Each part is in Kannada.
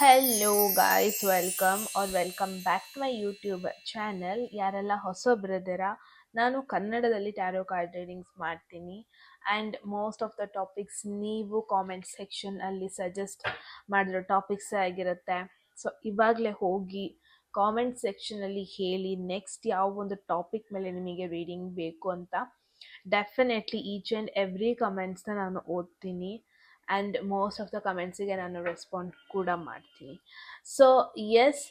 Hello guys, welcome back to my YouTube channel. ಯಾರೆಲ್ಲ ಹೊಸಬ್ರಿದ್ದೀರಾ, ನಾನು ಕನ್ನಡದಲ್ಲಿ ಟ್ಯಾರೋ ಕಾರ್ಡ್ ರೀಡಿಂಗ್ಸ್ ಮಾಡ್ತೀನಿ. And most of the topics ನೀವು ಕಾಮೆಂಟ್ ಸೆಕ್ಷನಲ್ಲಿ ಸಜೆಸ್ಟ್ ಮಾಡಿರೋ ಟಾಪಿಕ್ಸೇ ಆಗಿರುತ್ತೆ. ಸೊ ಇವಾಗಲೇ ಹೋಗಿ ಕಾಮೆಂಟ್ ಸೆಕ್ಷನಲ್ಲಿ ಹೇಳಿ ನೆಕ್ಸ್ಟ್ ಯಾವ ಒಂದು ಟಾಪಿಕ್ ಮೇಲೆ ನಿಮಗೆ ರೀಡಿಂಗ್ ಬೇಕು ಅಂತ. ಡೆಫಿನೆಟ್ಲಿ ಈಚ್ ಆ್ಯಂಡ್ ಎವ್ರಿ ಕಮೆಂಟ್ಸ್ನ ನಾನು ಓದ್ತೀನಿ ಆ್ಯಂಡ್ ಮೋಸ್ಟ್ ಆಫ್ ದ ಕಮೆಂಟ್ಸಿಗೆ ನಾನು ರೆಸ್ಪಾಂಡ್ ಕೂಡ ಮಾಡ್ತೀನಿ. So yes,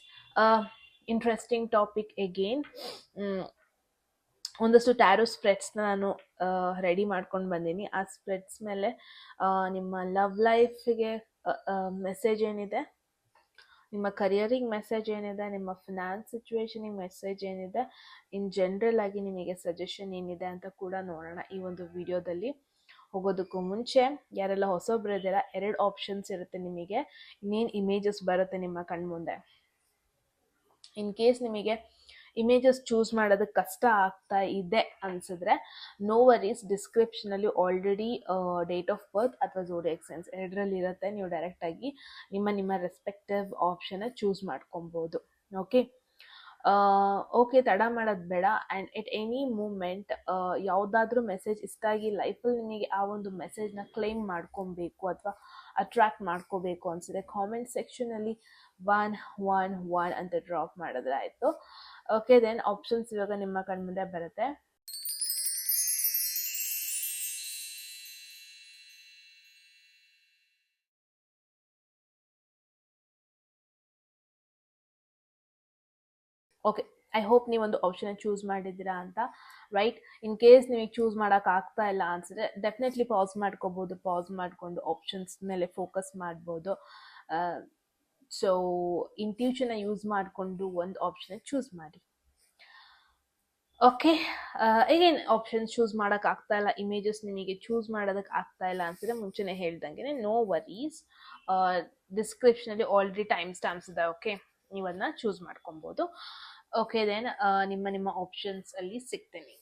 interesting topic again. ಒಂದಷ್ಟು ಟ್ಯಾರೋ ಸ್ಪ್ರೆಡ್ಸ್ನ ನಾನು ರೆಡಿ ಮಾಡ್ಕೊಂಡು ಬಂದೀನಿ. ಆ ಸ್ಪ್ರೆಡ್ಸ್ ಮೇಲೆ ನಿಮ್ಮ ಲವ್ ಲೈಫಿಗೆ ಮೆಸೇಜ್ ಏನಿದೆ, ನಿಮ್ಮ ಕರಿಯರಿಗೆ ಮೆಸೇಜ್ ಏನಿದೆ, ನಿಮ್ಮ ಫಿನಾನ್ಸ್ ಸಿಚುವೇಶನಿಗೆ ಮೆಸೇಜ್ ಏನಿದೆ, ಇನ್ ಜನರಲ್ ಆಗಿ ನಿಮಗೆ ಸಜೆಷನ್ ಏನಿದೆ ಅಂತ ಕೂಡ ನೋಡೋಣ ಈ ಒಂದು ವಿಡಿಯೋದಲ್ಲಿ. ಹೋಗೋದಕ್ಕೂ ಮುಂಚೆ ಯಾರೆಲ್ಲ ಹೊಸೊಬ್ರಿದ್ದೀರಾ, 2 ಆಪ್ಷನ್ಸ್ ಇರುತ್ತೆ ನಿಮಗೆ. ಇನ್ನೇನು ಇಮೇಜಸ್ ಬರುತ್ತೆ ನಿಮ್ಮ ಕಣ್ಮುಂದೆ. ಇನ್ ಕೇಸ್ ನಿಮಗೆ ಇಮೇಜಸ್ ಚೂಸ್ ಮಾಡೋದಕ್ಕೆ ಕಷ್ಟ ಆಗ್ತಾ ಇದೆ ಅನ್ಸಿದ್ರೆ, ನೋ ವರೀಸ್, ಡಿಸ್ಕ್ರಿಪ್ಷನಲ್ಲಿ ಆಲ್ರೆಡಿ ಡೇಟ್ ಆಫ್ ಬರ್ತ್ ಅಥವಾ ಝೋಡಿಯಾಕ್ ಸೈನ್ಸ್ ಎರಡರಲ್ಲಿ ಇರುತ್ತೆ. ನೀವು ಡೈರೆಕ್ಟಾಗಿ ನಿಮ್ಮ ರೆಸ್ಪೆಕ್ಟಿವ್ ಆಪ್ಷನ್ನ ಚೂಸ್ ಮಾಡ್ಕೊಬೋದು. ಓಕೆ, ತಡ ಮಾಡೋದು ಬೇಡ. ಆ್ಯಂಡ್ ಎಟ್ ಎನಿ ಮೂಮೆಂಟ್ ಯಾವುದಾದ್ರೂ ಮೆಸೇಜ್ ಇಷ್ಟ ಆಗಿ ಲೈಫಲ್ಲಿ ನಿಮಗೆ ಆ ಒಂದು ಮೆಸೇಜ್ನ ಕ್ಲೈಮ್ ಮಾಡ್ಕೊಬೇಕು ಅಥವಾ ಅಟ್ರ್ಯಾಕ್ಟ್ ಮಾಡ್ಕೋಬೇಕು ಅನಿಸಿದೆ, ಕಾಮೆಂಟ್ ಸೆಕ್ಷನಲ್ಲಿ 111 ಅಂತ ಡ್ರಾಪ್ ಮಾಡಿದ್ರೆ ಆಯಿತು. ಓಕೆ, ದೆನ್ ಆಪ್ಷನ್ಸ್ ಇವಾಗ ನಿಮ್ಮ ಕಣ್ಮುಂದೆ ಬರುತ್ತೆ. ಓಕೆ, ಐ ಹೋಪ್ ನೀವೊಂದು ಆಪ್ಷನ್ ಚೂಸ್ ಮಾಡಿದ್ದೀರಾ ಅಂತ. ರೈಟ್, ಇನ್ ಕೇಸ್ ನಿಮಗೆ ಚೂಸ್ ಮಾಡೋಕ್ಕಾಗ್ತಾ ಇಲ್ಲ ಅನ್ಸಿದ್ರೆ ಡೆಫಿನೆಟ್ಲಿ ಪಾಸ್ ಮಾಡ್ಕೋಬೋದು. ಪಾಸ್ ಮಾಡಿಕೊಂಡು ಆಪ್ಷನ್ಸ್ ಮೇಲೆ ಫೋಕಸ್ ಮಾಡ್ಬೋದು. ಸೊ ಇಂಟ್ಯೂಷನ್ನ ಯೂಸ್ ಮಾಡಿಕೊಂಡು ಒಂದು ಆಪ್ಷನ್ ಚೂಸ್ ಮಾಡಿ. ಓಕೆ, ಈಗೇನು ಆಪ್ಷನ್ಸ್ ಚೂಸ್ ಮಾಡೋಕ್ಕಾಗ್ತಾ ಇಲ್ಲ, ಇಮೇಜಸ್ ನಿಮಗೆ ಚೂಸ್ ಮಾಡೋದಕ್ಕೆ ಆಗ್ತಾ ಇಲ್ಲ ಅನ್ಸಿದ್ರೆ ಮುಂಚೆನೇ ಹೇಳ್ದಂಗೆ ನೋ ವರೀಸ್, ಡಿಸ್ಕ್ರಿಪ್ಷನಲ್ಲಿ ಆಲ್ರೆಡಿ ಟೈಮ್ ಸ್ಟ್ಯಾಂಪ್ಸ್ ಇದೆ. ಓಕೆ, ನೀವು ಅದನ್ನ ಚೂಸ್ ಮಾಡ್ಕೊಬೋದು. ಓಕೆ, ದೆನ್ ನಿಮ್ಮ ಆಪ್ಷನ್ಸ್ ಅಲ್ಲಿ ಸಿಗ್ತೀನಿ.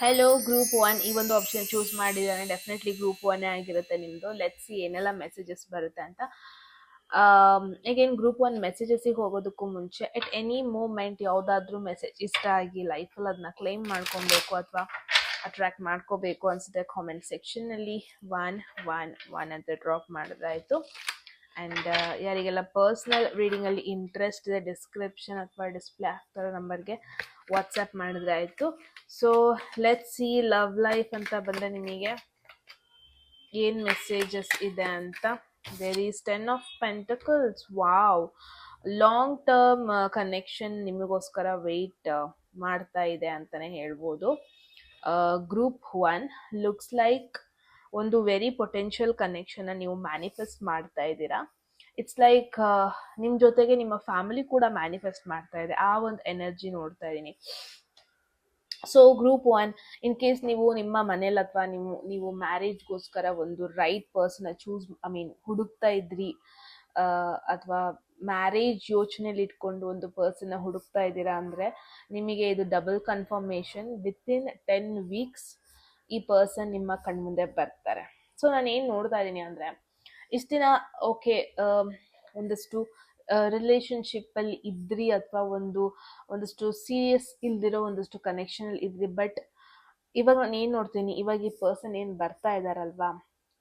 ಹೆಲೋ ಗ್ರೂಪ್ 1, ಈ ಒಂದು ಆಪ್ಷನ್ ಚೂಸ್ ಮಾಡಿದ್ದಾನೆ. ಡೆಫಿನೆಟ್ಲಿ ಗ್ರೂಪ್ 1 ಆಗಿರುತ್ತೆ ನಿಮ್ಮದು. ಲೆಟ್ಸ್ ಸಿ ಏನೆಲ್ಲ ಮೆಸೇಜಸ್ ಬರುತ್ತೆ ಅಂತ. ಈಗೇನು ಗ್ರೂಪ್ 1 ಮೆಸೇಜಸ್ಸಿಗೆ ಹೋಗೋದಕ್ಕೂ ಮುಂಚೆ, ಎಟ್ ಎನಿ ಮೂಮೆಂಟ್ ಯಾವುದಾದ್ರೂ ಮೆಸೇಜ್ ಇಷ್ಟ ಆಗಿ ಲೈಫಲ್ಲಿ ಅದನ್ನ ಕ್ಲೈಮ್ ಮಾಡ್ಕೊಬೇಕು ಅಥವಾ ಅಟ್ರ್ಯಾಕ್ಟ್ ಮಾಡ್ಕೋಬೇಕು ಅನ್ಸುತ್ತೆ, ಕಾಮೆಂಟ್ ಸೆಕ್ಷನ್ನಲ್ಲಿ 111 ಅಂತ ಡ್ರಾಪ್ ಮಾಡಿದ್ರಾಯಿತು. ಆ್ಯಂಡ್ ಯಾರಿಗೆಲ್ಲ ಪರ್ಸ್ನಲ್ ರೀಡಿಂಗಲ್ಲಿ ಇಂಟ್ರೆಸ್ಟ್ ಇದೆ, ಡಿಸ್ಕ್ರಿಪ್ಷನ್ ಅಥವಾ ಡಿಸ್ಪ್ಲೇ ಆಗ್ತಿರೋ ನಂಬರ್ಗೆ ವಾಟ್ಸಪ್ ಮಾಡಿದ್ರೆ ಆಯಿತು. So let's see love life ಅಂತ ಬಂದರೆ ನಿಮಗೆ ಏನು ಮೆಸೇಜಸ್ ಇದೆ ಅಂತ. There is 10 of pentacles. Wow, long term connection ನಿಮಗೋಸ್ಕರ ವೆಯ್ಟ್ ಮಾಡ್ತಾ ಇದೆ ಅಂತಲೇ ಹೇಳ್ಬೋದು. ಗ್ರೂಪ್ 1 ಲುಕ್ಸ್ ಲೈಕ್ ಒಂದು ವೆರಿ ಪೊಟೆನ್ಷಿಯಲ್ ಕನೆಕ್ಷನ್ನ ನೀವು ಮ್ಯಾನಿಫೆಸ್ಟ್ ಮಾಡ್ತಾ ಇದ್ದೀರಾ. ಇಟ್ಸ್ ಲೈಕ್ ನಿಮ್ಮ ಜೊತೆಗೆ ನಿಮ್ಮ ಫ್ಯಾಮಿಲಿ ಕೂಡ ಮ್ಯಾನಿಫೆಸ್ಟ್ ಮಾಡ್ತಾ ಇದೆ, ಆ ಒಂದು ಎನರ್ಜಿ ನೋಡ್ತಾ ಇದ್ದೀನಿ. ಸೊ ಗ್ರೂಪ್ 1, ಇನ್ ಕೇಸ್ ನೀವು ನಿಮ್ಮ ಮನೇಲಿ ಅಥವಾ ನೀವು ಮ್ಯಾರೇಜ್ಗೋಸ್ಕರ ಒಂದು ರೈಟ್ ಪರ್ಸನ್ನ ಹುಡುಕ್ತಾ ಇದ್ರಿ, ಅಥವಾ ಮ್ಯಾರೇಜ್ ಯೋಚನೆಯಲ್ಲಿ ಇಟ್ಕೊಂಡು ಒಂದು ಪರ್ಸನ್ನ ಹುಡುಕ್ತಾ ಇದ್ದೀರಾ ಅಂದರೆ ನಿಮಗೆ ಇದು ಡಬಲ್ ಕನ್ಫರ್ಮೇಷನ್. ವಿತಿನ್ 10 ವೀಕ್ಸ್ ಈ ಪರ್ಸನ್ ನಿಮ್ಮ ಕಣ್ಮುಂದೆ ಬರ್ತಾರೆ. ಸೊ ನಾನು ಏನು ನೋಡ್ತಾ ಇದ್ದೀನಿ ಅಂದರೆ, ಇಷ್ಟು ದಿನ ಓಕೆ ಒಂದಷ್ಟು ರಿಲೇಷನ್ಶಿಪ್ಪಲ್ಲಿ ಇದ್ರಿ ಅಥವಾ ಒಂದಷ್ಟು ಸೀರಿಯಸ್ ಇಲ್ದಿರೋ ಒಂದಷ್ಟು ಕನೆಕ್ಷನಲ್ಲಿ ಇದ್ರಿ. ಬಟ್ ಇವಾಗ ನಾನು ಏನು ನೋಡ್ತೀನಿ, ಇವಾಗ ಈ ಪರ್ಸನ್ ಏನು ಬರ್ತಾ ಇದ್ದಾರಲ್ವಾ,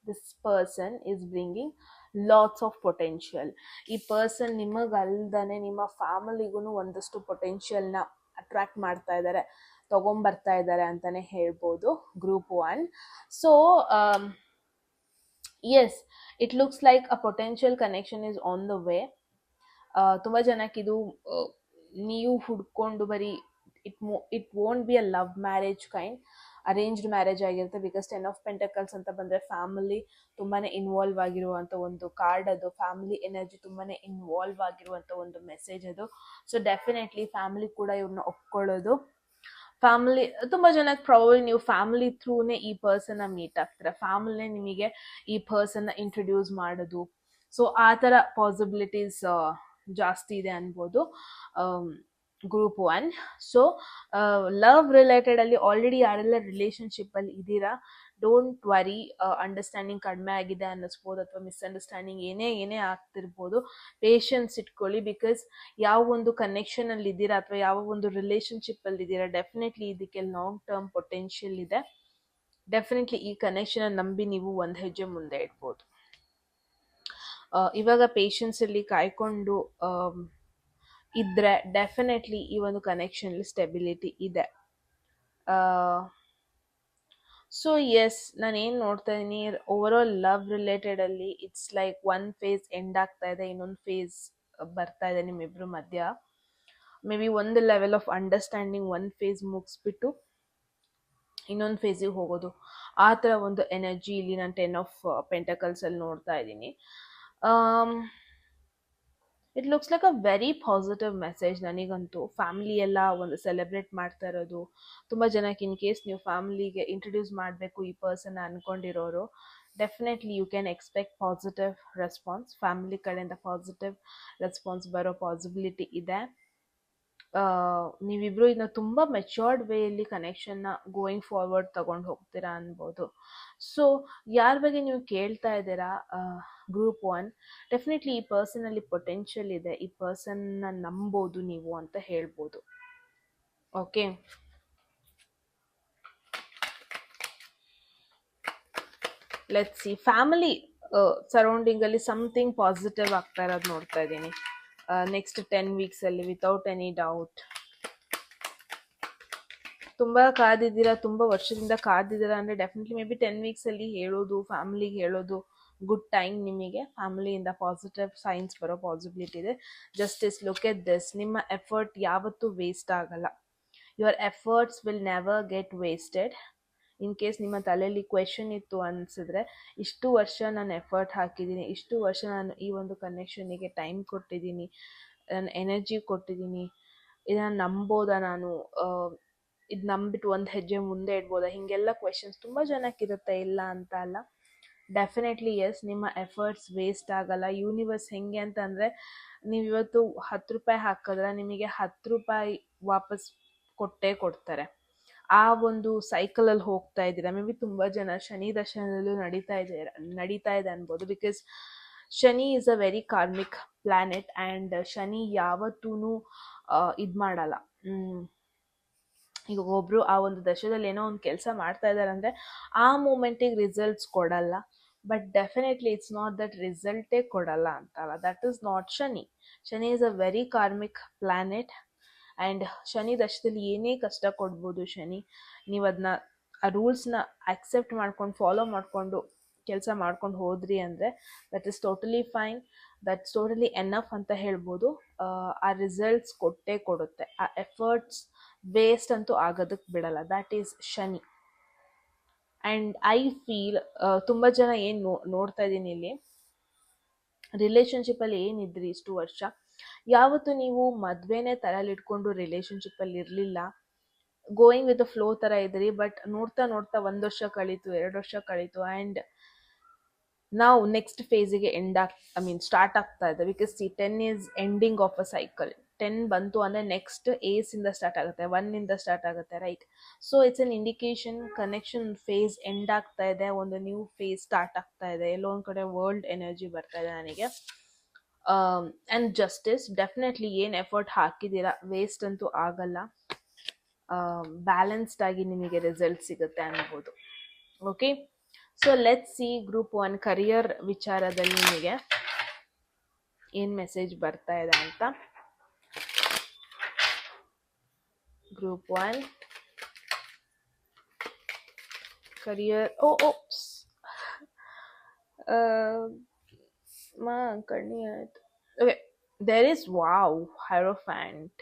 this person is bringing lots of potential. ಈ ಪರ್ಸನ್ ನಿಮಗಲ್ದೇ ನಿಮ್ಮ ಫ್ಯಾಮಿಲಿಗೂ ಒಂದಷ್ಟು ಪೊಟೆನ್ಷಿಯಲ್ನ ಅಟ್ರ್ಯಾಕ್ಟ್ ಮಾಡ್ತಾ ಇದ್ದಾರೆ, ತೊಗೊಂಬರ್ತಾ ಇದ್ದಾರೆ ಅಂತಲೇ ಹೇಳ್ಬೋದು group 1. So yes, it looks like a potential connection is on the way. ತುಂಬ ಜನಕ್ಕೆ ಇದು ನೀವು ಹುಡ್ಕೊಂಡು ಬರೀ it won't be a love marriage kind, arranged marriage ಆಗಿರುತ್ತೆ. ಬಿಕಾಸ್ 10 ಆಫ್ ಪೆಂಟಕಲ್ಸ್ ಅಂತ ಬಂದರೆ ಫ್ಯಾಮಿಲಿ ತುಂಬಾ ಇನ್ವಾಲ್ವ್ ಆಗಿರುವಂಥ ಒಂದು ಕಾರ್ಡ್ ಅದು. ಫ್ಯಾಮಿಲಿ ಎನರ್ಜಿ ತುಂಬಾ ಇನ್ವಾಲ್ವ್ ಆಗಿರುವಂಥ ಒಂದು ಮೆಸೇಜ್ ಅದು. ಸೊ ಡೆಫಿನೆಟ್ಲಿ ಫ್ಯಾಮಿಲಿ ಕೂಡ ಇವ್ರನ್ನ ಒಪ್ಕೊಳ್ಳೋದು. ಫ್ಯಾಮಿಲಿ ತುಂಬ ಜನಕ್ಕೆ ಪ್ರಾಬಬ್ಲಿ ನೀವು ಫ್ಯಾಮಿಲಿ ಥ್ರೂನೇ ಈ ಪರ್ಸನ್ನ ಮೀಟ್ ಆಗ್ತೀರಾ, ಫ್ಯಾಮಿಲಿನೇ ನಿಮಗೆ ಈ ಪರ್ಸನ್ನ ಇಂಟ್ರೊಡ್ಯೂಸ್ ಮಾಡೋದು. ಸೊ ಆ ಥರ ಪಾಸಿಬಿಲಿಟೀಸ್ ಜಾಸ್ತಿ ಇದೆ ಅನ್ಬೋದು ಗ್ರೂಪ್ 1. ಸೊ ಲವ್ ರಿಲೇಟೆಡಲ್ಲಿ ಆಲ್ರೆಡಿ ಯಾರೆಲ್ಲ ರಿಲೇಷನ್ಶಿಪ್ಪಲ್ಲಿ ಇದ್ದೀರಾ, ಡೋಂಟ್ ವರಿ. ಅಂಡರ್ಸ್ಟ್ಯಾಂಡಿಂಗ್ ಕಡಿಮೆ ಆಗಿದೆ ಅನ್ನಿಸ್ಬೋದು ಅಥವಾ ಮಿಸ್ಅಂಡರ್ಸ್ಟ್ಯಾಂಡಿಂಗ್ ಏನೇ ಆಗ್ತಿರ್ಬೋದು. ಪೇಷನ್ಸ್ ಇಟ್ಕೊಳ್ಳಿ. ಬಿಕಾಸ್ ಯಾವ ಒಂದು ಕನೆಕ್ಷನಲ್ಲಿ ಇದ್ದೀರಾ ಅಥವಾ ಯಾವ ಒಂದು ರಿಲೇಶನ್ಶಿಪ್ಪಲ್ಲಿ ಇದ್ದೀರಾ, ಡೆಫಿನೆಟ್ಲಿ ಇದಕ್ಕೆ ಲಾಂಗ್ ಟರ್ಮ್ ಪೊಟೆನ್ಷಿಯಲ್ ಇದೆ. ಡೆಫಿನೆಟ್ಲಿ ಈ ಕನೆಕ್ಷನ್ ನಂಬಿ ನೀವು ಒಂದು ಹೆಜ್ಜೆ ಮುಂದೆ ಇಡ್ಬೋದು. ಇವಾಗ ಪೇಷನ್ಸಲ್ಲಿ ಕಾಯ್ಕೊಂಡು ಇದ್ರೆ ಡೆಫಿನೆಟ್ಲಿ ಈ ಒಂದು ಕನೆಕ್ಷನಲ್ಲಿ ಸ್ಟೆಬಿಲಿಟಿ ಇದೆ. ಸೊ ಎಸ್, ನಾನು ಏನು ನೋಡ್ತಾ ಇದ್ದೀನಿ, ಓವರ್ ಆಲ್ ಲವ್ ರಿಲೇಟೆಡಲ್ಲಿ it's like one phase end ಆಗ್ತಾ ಇದೆ, ಇನ್ನೊಂದು ಫೇಸ್ ಬರ್ತಾ ಇದೆ ನಿಮ್ಮಿಬ್ಬರ ಮಧ್ಯ. ಮೇ ಬಿ ಒಂದು ಲೆವೆಲ್ ಆಫ್ ಅಂಡರ್ಸ್ಟ್ಯಾಂಡಿಂಗ್ ಒಂದು ಫೇಸ್ ಮುಗಿಸ್ಬಿಟ್ಟು ಇನ್ನೊಂದು ಫೇಸಿಗೆ ಹೋಗೋದು, ಆ ಥರ ಒಂದು ಎನರ್ಜಿ ಇಲ್ಲಿ ನಾನು 10 ಆಫ್ ಪೆಂಟಕಲ್ಸಲ್ಲಿ ನೋಡ್ತಾ ಇದ್ದೀನಿ. It looks like a very positive message ನನಗಂತೂ. ಫ್ಯಾಮಿಲಿ ಎಲ್ಲ ಒಂದು ಸೆಲೆಬ್ರೇಟ್ ಮಾಡ್ತಾ ಇರೋದು, ತುಂಬ ಜನಕ್ಕೆ ಇನ್ ಕೇಸ್ ನೀವು ಫ್ಯಾಮಿಲಿಗೆ ಇಂಟ್ರೊಡ್ಯೂಸ್ ಮಾಡಬೇಕು ಈ ಪರ್ಸನ್ ಅಂದ್ಕೊಂಡಿರೋರು, definitely you can expect positive response. Family ಕಡೆಯಿಂದ ಪಾಸಿಟಿವ್ ರೆಸ್ಪಾನ್ಸ್ ಬರೋ ಪಾಸಿಬಿಲಿಟಿ ಇದೆ. ನೀವಿಬ್ರು ಇನ್ನು ತುಂಬ ಮೆಚ್ಯೂರ್ಡ್ ವೇಯಲ್ಲಿ ಕನೆಕ್ಷನ್ನ ಗೋಯಿಂಗ್ ಫಾರ್ವರ್ಡ್ ತಗೊಂಡು ಹೋಗ್ತೀರಾ ಅನ್ಬೋದು. ಸೊ ಯಾರ ಬಗ್ಗೆ ನೀವು ಕೇಳ್ತಾ ಇದ್ದೀರಾ, ಗ್ರೂಪ್ 1, ಡೆಫಿನೆಟ್ಲಿ ಈ ಪರ್ಸನಲ್ಲಿ ಪೊಟೆನ್ಷಿಯಲ್ ಇದೆ, ಈ ಪರ್ಸನ್ನ ನಂಬೋದು ನೀವು ಅಂತ ಹೇಳ್ಬೋದು. Okay, let's see. ಫ್ಯಾಮಿಲಿ ಸರೌಂಡಿಂಗಲ್ಲಿ ಸಮಥಿಂಗ್ ಪಾಸಿಟಿವ್ ಆಗ್ತಾ ಇರೋದು ನೋಡ್ತಾ ಇದ್ದೀನಿ ನೆಕ್ಸ್ಟ್ 10 ವೀಕ್ಸಲ್ಲಿ, ವಿತೌಟ್ ಎನಿ ಡೌಟ್. ತುಂಬ ಕಾದಿದ್ದೀರಾ, ತುಂಬ ವರ್ಷದಿಂದ ಕಾದಿದ್ದೀರಾ ಅಂದರೆ ಡೆಫಿನೆಟ್ಲಿ ಮೇ ಬಿ 10 ವೀಕ್ಸಲ್ಲಿ ಹೇಳೋದು, ಫ್ಯಾಮಿಲಿಗೆ ಹೇಳೋದು ಗುಡ್ ಟೈಮ್ ನಿಮಗೆ. ಫ್ಯಾಮಿಲಿಯಿಂದ ಪಾಸಿಟಿವ್ ಸೈನ್ಸ್ ಬರೋ ಪಾಸಿಬಿಲಿಟಿ ಇದೆ. Justice, look at this. ನಿಮ್ಮ ಎಫರ್ಟ್ ಯಾವತ್ತೂ ವೇಸ್ಟ್ ಆಗಲ್ಲ. Your efforts will never get wasted. In case ನಿಮ್ಮ ತಲೆಯಲ್ಲಿ ಕ್ವೆಶನ್ ಇತ್ತು ಅನಿಸಿದ್ರೆ, ಇಷ್ಟು ವರ್ಷ ನಾನು ಎಫರ್ಟ್ ಹಾಕಿದ್ದೀನಿ, ಇಷ್ಟು ವರ್ಷ ನಾನು ಈ ಒಂದು ಕನೆಕ್ಷನಿಗೆ ಟೈಮ್ ಕೊಟ್ಟಿದ್ದೀನಿ, ನಾನು ಎನರ್ಜಿ ಕೊಟ್ಟಿದ್ದೀನಿ, ಇದನ್ನು ನಂಬೋದಾ ನಾನು, ಇದು ನಂಬಿಟ್ಟು ಒಂದು ಹೆಜ್ಜೆ ಮುಂದೆ ಇಡ್ಬೋದಾ, ಹೀಗೆಲ್ಲ ಕ್ವೆಶನ್ಸ್ ತುಂಬ ಜನಕ್ಕಿರುತ್ತೆ, ಇಲ್ಲ ಅಂತ ಅಲ್ಲ. ಡೆಫಿನೆಟ್ಲಿ ಎಸ್, ನಿಮ್ಮ ಎಫರ್ಟ್ಸ್ ವೇಸ್ಟ್ ಆಗಲ್ಲ. ಯೂನಿವರ್ಸ್ ಹೆಂಗೆ ಅಂತಂದರೆ, ನೀವು ಇವತ್ತು 10 ರೂಪಾಯಿ ಹಾಕಿದ್ರೆ ನಿಮಗೆ 10 ರೂಪಾಯಿ ವಾಪಸ್ ಕೊಟ್ಟೇ ಕೊಡ್ತಾರೆ. ಆ ಒಂದು ಸೈಕಲಲ್ಲಿ ಹೋಗ್ತಾ ಇದ್ದೀರಾ. ಮೇ ಬಿ ತುಂಬ ಜನ ಶನಿ ದಶನಲ್ಲೂ ನಡೀತಾ ಇದೆ ಅನ್ಬೋದು. Because Shani is a very karmic planet and Shani ಯಾವತ್ತೂ ಇದು ಮಾಡಲ್ಲ. ಈಗ ಒಬ್ಬರು ಆ ಒಂದು ದಶದಲ್ಲಿ ಏನೋ ಒಂದು ಕೆಲಸ ಮಾಡ್ತಾ ಇದ್ದಾರೆ ಅಂದರೆ ಆ ಮೂಮೆಂಟಿಗೆ ರಿಸಲ್ಟ್ಸ್ ಕೊಡಲ್ಲ. But definitely it's not that ರಿಸಲ್ಟೇ ಕೊಡಲ್ಲ ಅಂತಲ್ಲ. That is not Shani. Shani is a very karmic planet and Shani ದಶದಲ್ಲಿ ಏನೇ ಕಷ್ಟ ಕೊಡ್ಬೋದು ಶನಿ. ನೀವು ಅದನ್ನ ಆ ರೂಲ್ಸ್ನ ಆಕ್ಸೆಪ್ಟ್ ಮಾಡ್ಕೊಂಡು ಫಾಲೋ ಮಾಡಿಕೊಂಡು ಕೆಲಸ ಮಾಡ್ಕೊಂಡು ಹೋದ್ರಿ ಅಂದರೆ that is totally fine, that's totally enough ಅಂತ ಹೇಳ್ಬೋದು. ಆ ರಿಸಲ್ಟ್ಸ್ ಕೊಟ್ಟೇ ಕೊಡುತ್ತೆ. ಆ ಎಫರ್ಟ್ಸ್ ವೇಸ್ಟ್ ಅಂತೂ ಆಗೋದಕ್ಕೆ ಬಿಡಲ್ಲ. That is Shani. And I feel ತುಂಬ ಜನ ಏನು ನೋಡ್ತಾ ಇದ್ದೀನಿ ಇಲ್ಲಿ, ರಿಲೇಷನ್ಶಿಪ್ಪಲ್ಲಿ ಏನಿದ್ರಿ ಇಷ್ಟು ವರ್ಷ, ಯಾವತ್ತು ನೀವು ಮದುವೆನೇ ತಲೆಯಲ್ಲಿಟ್ಕೊಂಡು ರಿಲೇಷನ್ಶಿಪ್ಪಲ್ಲಿ ಇರಲಿಲ್ಲ, ಗೋಯಿಂಗ್ ವಿತ್ ದ ಫ್ಲೋ ಥರ ಇದ್ರಿ. ಬಟ್ ನೋಡ್ತಾ 1 ವರ್ಷ ಕಳೀತು, 2 ವರ್ಷ ಕಳೀತು, ಆ್ಯಂಡ್ ನಾವು ನೆಕ್ಸ್ಟ್ ಫೇಸಿಗೆ ಸ್ಟಾರ್ಟ್ ಆಗ್ತಾ ಇದೆ. Because 10 is ending of a cycle. 10 ಬಂತು ಅಂದರೆ ನೆಕ್ಸ್ಟ್ ಏಸಿಂದ ಸ್ಟಾರ್ಟ್ ಆಗುತ್ತೆ, 1 ಸ್ಟಾರ್ಟ್ ಆಗುತ್ತೆ, right? So it's an indication connection phase end ಆಗ್ತಾ ಇದೆ, ಒಂದು ನ್ಯೂ ಫೇಸ್ ಸ್ಟಾರ್ಟ್ ಆಗ್ತಾ ಇದೆ. ಎಲ್ಲೋ ಒಂದು ಕಡೆ ವರ್ಲ್ಡ್ ಎನರ್ಜಿ ಬರ್ತಾ ಇದೆ ನನಗೆ. ಆ್ಯಂಡ್ ಜಸ್ಟಿಸ್, ಡೆಫಿನೆಟ್ಲಿ ಏನು ಎಫರ್ಟ್ ಹಾಕಿದ್ದೀರಾ ವೇಸ್ಟ್ ಅಂತೂ ಆಗಲ್ಲ. ಬ್ಯಾಲೆನ್ಸ್ಡ್ ಆಗಿ ನಿಮಗೆ ರಿಸಲ್ಟ್ ಸಿಗುತ್ತೆ ಅನ್ಬೋದು. Okay, so let's see group 1 career ವಿಚಾರದಲ್ಲಿ ನಿಮಗೆ ಏನು ಮೆಸೇಜ್ ಬರ್ತಾ ಇದೆ ಅಂತ. Group 1 career. ಕಣ್ಣಿ ಆಯ್ತು. Okay, there is wow hierophant.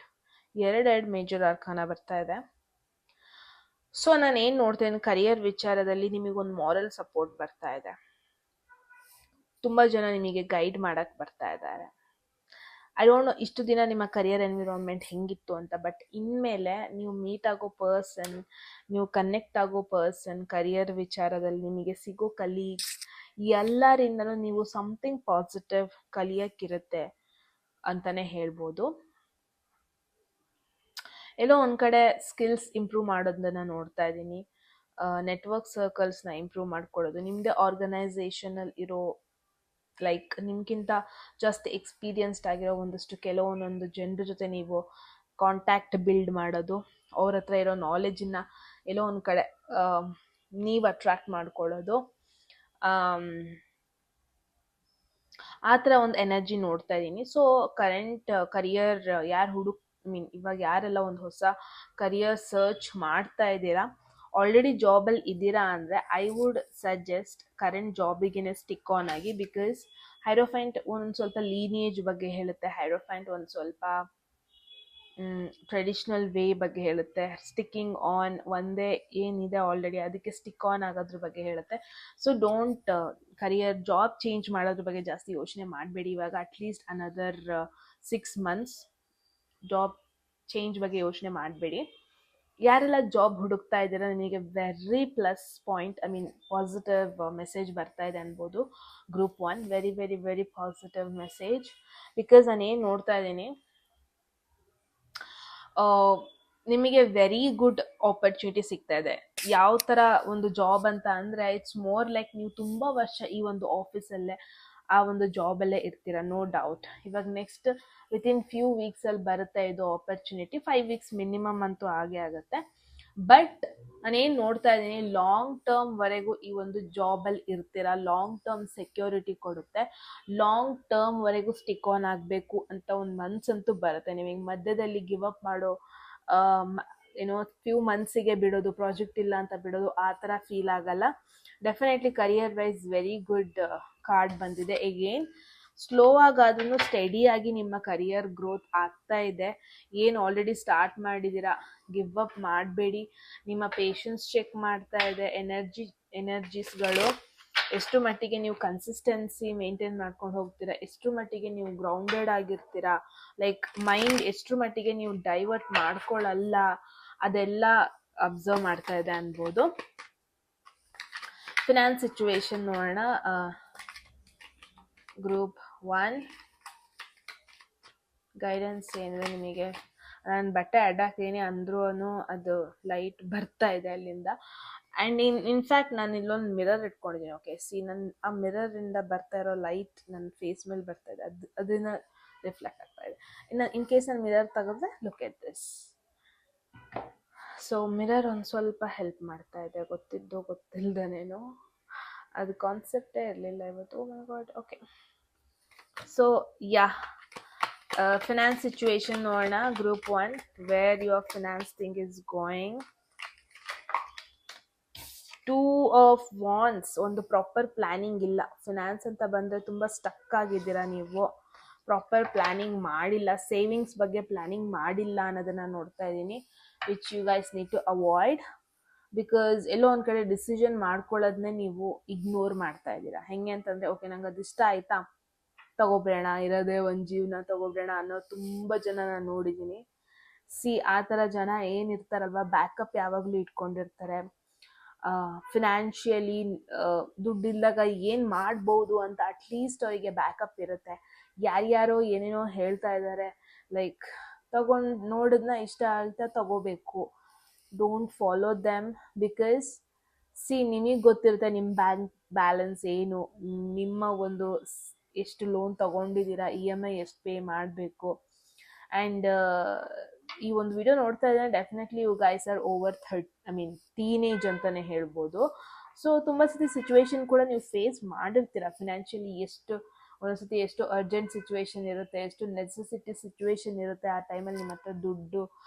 2 major arcana ಬರ್ತಾ ಇದೆ. ಸೊ ನಾನು ಏನು ನೋಡ್ತೇನೆ, ಕರಿಯರ್ ವಿಚಾರದಲ್ಲಿ ನಿಮಗೊಂದು ಮಾರಲ್ ಸಪೋರ್ಟ್ ಬರ್ತಾ ಇದೆ. ತುಂಬ ಜನ ನಿಮಗೆ ಗೈಡ್ ಮಾಡಕ್ಕೆ ಬರ್ತಾ ಇದ್ದಾರೆ. ಐ ಡೋಂಟ್ ನೋ ಇಷ್ಟು ದಿನ ನಿಮ್ಮ ಕರಿಯರ್ ಎನ್ವಿರಾನ್ಮೆಂಟ್ ಹೆಂಗಿತ್ತು ಅಂತ, ಬಟ್ ಇನ್ಮೇಲೆ ನೀವು ಮೀಟ್ ಆಗೋ ಪರ್ಸನ್, ನೀವು ಕನೆಕ್ಟ್ ಆಗೋ ಪರ್ಸನ್, ಕರಿಯರ್ ವಿಚಾರದಲ್ಲಿ ನಿಮಗೆ ಸಿಗೋ ಕಲೀಗ್ಸ್, ಎಲ್ಲರಿಂದನೂ ನೀವು ಸಮಥಿಂಗ್ ಪಾಸಿಟಿವ್ ಕಲಿಯೋಕ್ಕಿರುತ್ತೆ ಅಂತಲೇ ಹೇಳ್ಬೋದು. ಎಲ್ಲೋ ಒಂದು ಕಡೆ ಸ್ಕಿಲ್ಸ್ ಇಂಪ್ರೂವ್ ಮಾಡೋದನ್ನ ನೋಡ್ತಾ ಇದ್ದೀನಿ. ನೆಟ್ವರ್ಕ್ ಸರ್ಕಲ್ಸ್ನ ಇಂಪ್ರೂವ್ ಮಾಡ್ಕೊಳ್ಳೋದು, ನಿಮ್ಮದೇ ಆರ್ಗನೈಸೇಷನಲ್ಲಿ ಇರೋ ಲೈಕ್ ನಿಮ್ಗಿಂತ ಜಾಸ್ತಿ ಎಕ್ಸ್ಪೀರಿಯನ್ಸ್ಡ್ ಆಗಿರೋ ಕೆಲವೊಂದೊಂದು ಜನರ ಜೊತೆ ನೀವು ಕಾಂಟ್ಯಾಕ್ಟ್ ಬಿಲ್ಡ್ ಮಾಡೋದು, ಅವ್ರ ಹತ್ರ ಇರೋ ನಾಲೆಜನ್ನ ಎಲ್ಲೋ ಒಂದು ಕಡೆ ನೀವು ಅಟ್ರಾಕ್ಟ್ ಮಾಡ್ಕೊಳ್ಳೋದು, ಆ ಥರ ಒಂದು ಎನರ್ಜಿ ನೋಡ್ತಾ ಇದ್ದೀನಿ. ಸೊ ಕರೆಂಟ್ ಕರಿಯರ್ ಇವಾಗ ಯಾರೆಲ್ಲ ಒಂದು ಹೊಸ ಕರಿಯರ್ ಸರ್ಚ್ ಮಾಡ್ತಾ ಇದ್ದೀರಾ, ಆಲ್ರೆಡಿ ಜಾಬಲ್ಲಿ ಇದ್ದೀರಾ ಅಂದರೆ ಐ ವುಡ್ ಸಜೆಸ್ಟ್ ಕರೆಂಟ್ ಜಾಬಿಗೆ ಸ್ಟಿಕ್ ಆನ್ ಆಗಿ. ಬಿಕಾಸ್ ಹೈರೋಫೈಂಟ್ ಒಂದು ಸ್ವಲ್ಪ ಲೀನಿಯೇಜ್ ಬಗ್ಗೆ ಹೇಳುತ್ತೆ, ಹೈರೋಫೈಂಟ್ ಒಂದು ಸ್ವಲ್ಪ ಟ್ರೆಡಿಷ್ನಲ್ ವೇ ಬಗ್ಗೆ ಹೇಳುತ್ತೆ, ಸ್ಟಿಕ್ಕಿಂಗ್ ಆನ್ ಒಂದೇ ಏನಿದೆ ಆಲ್ರೆಡಿ ಅದಕ್ಕೆ ಸ್ಟಿಕ್ ಆನ್ ಆಗೋದ್ರ ಬಗ್ಗೆ ಹೇಳುತ್ತೆ. So don't career job change ಮಾಡೋದ್ರ ಬಗ್ಗೆ ಜಾಸ್ತಿ ಯೋಚನೆ ಮಾಡಬೇಡಿ ಇವಾಗ. At least another 6 months job change ಬಗ್ಗೆ ಯೋಚನೆ ಮಾಡಬೇಡಿ. ಯಾರೆಲ್ಲ ಜಾಬ್ ಹುಡುಕ್ತಾ ಇದ್ದೀರಾ, ನಿಮಗೆ very plus point, positive message ಬರ್ತಾ ಇದೆ ಅನ್ಬೋದು. Group 1 very very very positive message. Because ನಾನು ಏನು ನೋಡ್ತಾ ಇದ್ದೀನಿ, ನಿಮಗೆ ವೆರಿ ಗುಡ್ ಆಪರ್ಚುನಿಟಿ ಸಿಗ್ತಾ ಇದೆ. ಯಾವ ಥರ ಒಂದು ಜಾಬ್ ಅಂತ ಅಂದರೆ, ಇಟ್ಸ್ ಮೋರ್ ಲೈಕ್ ನೀವು ತುಂಬ ವರ್ಷ ಈ ಒಂದು ಆಫೀಸಲ್ಲೇ ಆ ಒಂದು ಜಾಬಲ್ಲೇ ಇರ್ತೀರ, ನೋ ಡೌಟ್. ಇವಾಗ ನೆಕ್ಸ್ಟ್ ವಿತಿನ್ ಫ್ಯೂ ವೀಕ್ಸಲ್ಲಿ ಬರುತ್ತೆ ಇದು ಆಪರ್ಚುನಿಟಿ, 5 weeks ಮಿನಿಮಮ್ ಅಂತೂ ಆಗೇ ಆಗುತ್ತೆ. ಬಟ್ ನಾನೇನು ನೋಡ್ತಾ ಇದ್ದೀನಿ, ಲಾಂಗ್ ಟರ್ಮ್ವರೆಗೂ ಈ ಒಂದು ಜಾಬಲ್ಲಿ ಇರ್ತೀರ, ಲಾಂಗ್ ಟರ್ಮ್ ಸೆಕ್ಯೂರಿಟಿ ಕೊಡುತ್ತೆ, ಲಾಂಗ್ ಟರ್ಮ್ವರೆಗೂ ಸ್ಟಿಕ್ ಆನ್ ಆಗಬೇಕು ಅಂತ ಒಂದು ಮನ್ಸಂತೂ ಬರುತ್ತೆ. ನೀವು ಹಿಂಗೆ ಮಧ್ಯದಲ್ಲಿ ಗಿವ್ ಅಪ್ ಮಾಡೋ ಫ್ಯೂ ಮಂತ್ಸಿಗೆ ಬಿಡೋದು, ಪ್ರಾಜೆಕ್ಟ್ ಇಲ್ಲ ಅಂತ ಬಿಡೋದು, ಆ ಥರ ಫೀಲ್ ಆಗಲ್ಲ. Definitely career wise very good card ಬಂದಿದೆ. ಎಗೇನ್ ಸ್ಲೋ ಆಗಾದ್ರೂ ಸ್ಟಡಿಯಾಗಿ ನಿಮ್ಮ ಕರಿಯರ್ ಗ್ರೋತ್ ಆಗ್ತಾ ಇದೆ. ಏನು ಆಲ್ರೆಡಿ ಸ್ಟಾರ್ಟ್ ಮಾಡಿದ್ದೀರಾ, ಗಿವ್ ಅಪ್ ಮಾಡಬೇಡಿ. ನಿಮ್ಮ ಪೇಷನ್ಸ್ ಚೆಕ್ ಮಾಡ್ತಾ ಇದೆ, ಎನರ್ಜೀಸ್ಗಳು ಎಷ್ಟು ಮಟ್ಟಿಗೆ ನೀವು ಕನ್ಸಿಸ್ಟೆನ್ಸಿ ಮೇಂಟೈನ್ ಮಾಡ್ಕೊಂಡು ಹೋಗ್ತೀರಾ, ಎಷ್ಟು ಮಟ್ಟಿಗೆ ನೀವು ಗ್ರೌಂಡೆಡ್ ಆಗಿರ್ತೀರಾ, ಲೈಕ್ ಮೈಂಡ್ ಎಷ್ಟು ಮಟ್ಟಿಗೆ ನೀವು ಡೈವರ್ಟ್ ಮಾಡ್ಕೊಳ್ಳಲ್ಲ, ಅದೆಲ್ಲ ಅಬ್ಸರ್ವ್ ಮಾಡ್ತಾ ಇದೆ ಅನ್ಬೋದು. ಫಿನಾನ್ಸ್ ಸಿಚುವೇಶನ್ ನೋಡೋಣ. ಗ್ರೂಪ್ 1 ಗೈಡೆನ್ಸ್ ಏನಿದೆ ನಿಮಗೆ, ನಾನು ಬಟ್ಟೆ ಅಡ್ಡಾಕ್ತೀನಿ ಅಂದ್ರೂ ಅದು ಲೈಟ್ ಬರ್ತಾ ಇದೆ ಅಲ್ಲಿಂದ. ಆ್ಯಂಡ್ ಇನ್ಫ್ಯಾಕ್ಟ್ ನಾನು ಇಲ್ಲೊಂದು ಮಿರರ್ ಇಟ್ಕೊಂಡಿದ್ದೀನಿ. ಓಕೆ, ನನ್ನ ಆ ಮಿರರಿಂದ ಬರ್ತಾ ಇರೋ ಲೈಟ್ ನನ್ನ ಫೇಸ್ ಮೇಲೆ ಬರ್ತಾ ಇದೆ, ಅದನ್ನ ರಿಫ್ಲೆಕ್ಟ್ ಆಗ್ತಾ ಇದೆ. ಇನ್ ಕೇಸ್ ನಾನು ಮಿರರ್ ತೆಗೆದ್ರೆ look at this. So mirror ಒಂದು ಸ್ವಲ್ಪ ಹೆಲ್ಪ್ ಮಾಡ್ತಾ ಇದೆ, ಗೊತ್ತಿದ್ದು ಗೊತ್ತಿಲ್ಲದೇನೇನೋ. ಅದು ಕಾನ್ಸೆಪ್ಟೇ ಇರಲಿಲ್ಲ ಇವತ್ತು. Oh my God. Okay, so yeah, finance situation ನೋಡೋಣ. Group 1 where your finance thing is going. 2 of Wands, ಒಂದು ಪ್ರಾಪರ್ ಪ್ಲಾನಿಂಗ್ ಇಲ್ಲ. ಫಿನಾನ್ಸ್ ಅಂತ ಬಂದರೆ ತುಂಬ ಸ್ಟಕ್ ಆಗಿದ್ದೀರಾ ನೀವು, ಪ್ರಾಪರ್ ಪ್ಲಾನಿಂಗ್ ಮಾಡಿಲ್ಲ, ಸೇವಿಂಗ್ಸ್ ಬಗ್ಗೆ ಪ್ಲಾನಿಂಗ್ ಮಾಡಿಲ್ಲ ಅನ್ನೋದನ್ನು ನೋಡ್ತಾ ಇದ್ದೀನಿ, which you guys need to avoid. Because ಎಲ್ಲೋ ಒಂದು ಕಡೆ ಡಿಸಿಷನ್ ಮಾಡ್ಕೊಳ್ಳೋದನ್ನೇ ನೀವು ಇಗ್ನೋರ್ ಮಾಡ್ತಾ ಇದ್ದೀರಾ. ಹೆಂಗೆ ಅಂತಂದರೆ, ಓಕೆ ನಂಗೆ ಅದು ಇಷ್ಟ ಆಯಿತಾ, ತಗೋಬೇಡ, ಇರೋದೇ ಒಂದು ಜೀವನ, ತಗೋಬೇಡ ಅನ್ನೋ ತುಂಬ ಜನ ನಾನು ನೋಡಿದ್ದೀನಿ. ಆ ಥರ ಜನ ಏನಿರ್ತಾರಲ್ವ, ಬ್ಯಾಕಪ್ ಯಾವಾಗಲೂ ಇಟ್ಕೊಂಡಿರ್ತಾರೆ. ಫಿನಾನ್ಷಿಯಲಿ ದುಡ್ಡಿಲ್ದಾಗ ಏನು ಮಾಡ್ಬೋದು ಅಂತ ಅಟ್ಲೀಸ್ಟ್ ಅವರಿಗೆ ಬ್ಯಾಕಪ್ ಇರುತ್ತೆ. ಯಾರ್ಯಾರೋ ಏನೇನೋ ಹೇಳ್ತಾ ಇದ್ದಾರೆ, ಲೈಕ್ ತಗೊಂಡು ನೋಡಿದ್ನ ಇಷ್ಟ ಆಗುತ್ತೆ ತಗೋಬೇಕು. Don't follow them. ಬಿಕಾಸ್ ನಿಮಗೆ ಗೊತ್ತಿರುತ್ತೆ ನಿಮ್ಮ ಬ್ಯಾಂಕ್ ಬ್ಯಾಲೆನ್ಸ್ ಏನು, ನಿಮ್ಮ ಒಂದು ಎಷ್ಟು ಲೋನ್ ತಗೊಂಡಿದ್ದೀರಾ, EMI ಎಷ್ಟು ಪೇ ಮಾಡಬೇಕು. ಆ್ಯಂಡ್ ಈ ಒಂದು ವಿಡಿಯೋ ನೋಡ್ತಾ ಇದ್ದಾರೆ, definitely you guys are over teenage ಅಂತಲೇ ಹೇಳ್ಬೋದು. ಸೊ ತುಂಬ ಸತಿ ಸಿಚುವೇಶನ್ ಕೂಡ ನೀವು ಫೇಸ್ ಮಾಡಿರ್ತೀರ. ಫಿನಾನ್ಷಿಯಲಿ ಒಂದೊಂದ್ಸತಿ ಎಷ್ಟು ಅರ್ಜೆಂಟ್ ಸಿಚುವೇಶನ್ ಇರುತ್ತೆ, ಎಷ್ಟು ನೆಸೆಸಿಟಿ ಸಿಚುವೇಶನ್ ಇರುತ್ತೆ. ಆ ಟೈಮಲ್ಲಿ ನಿಮ್ಮ ಹತ್ರ ದುಡ್ಡು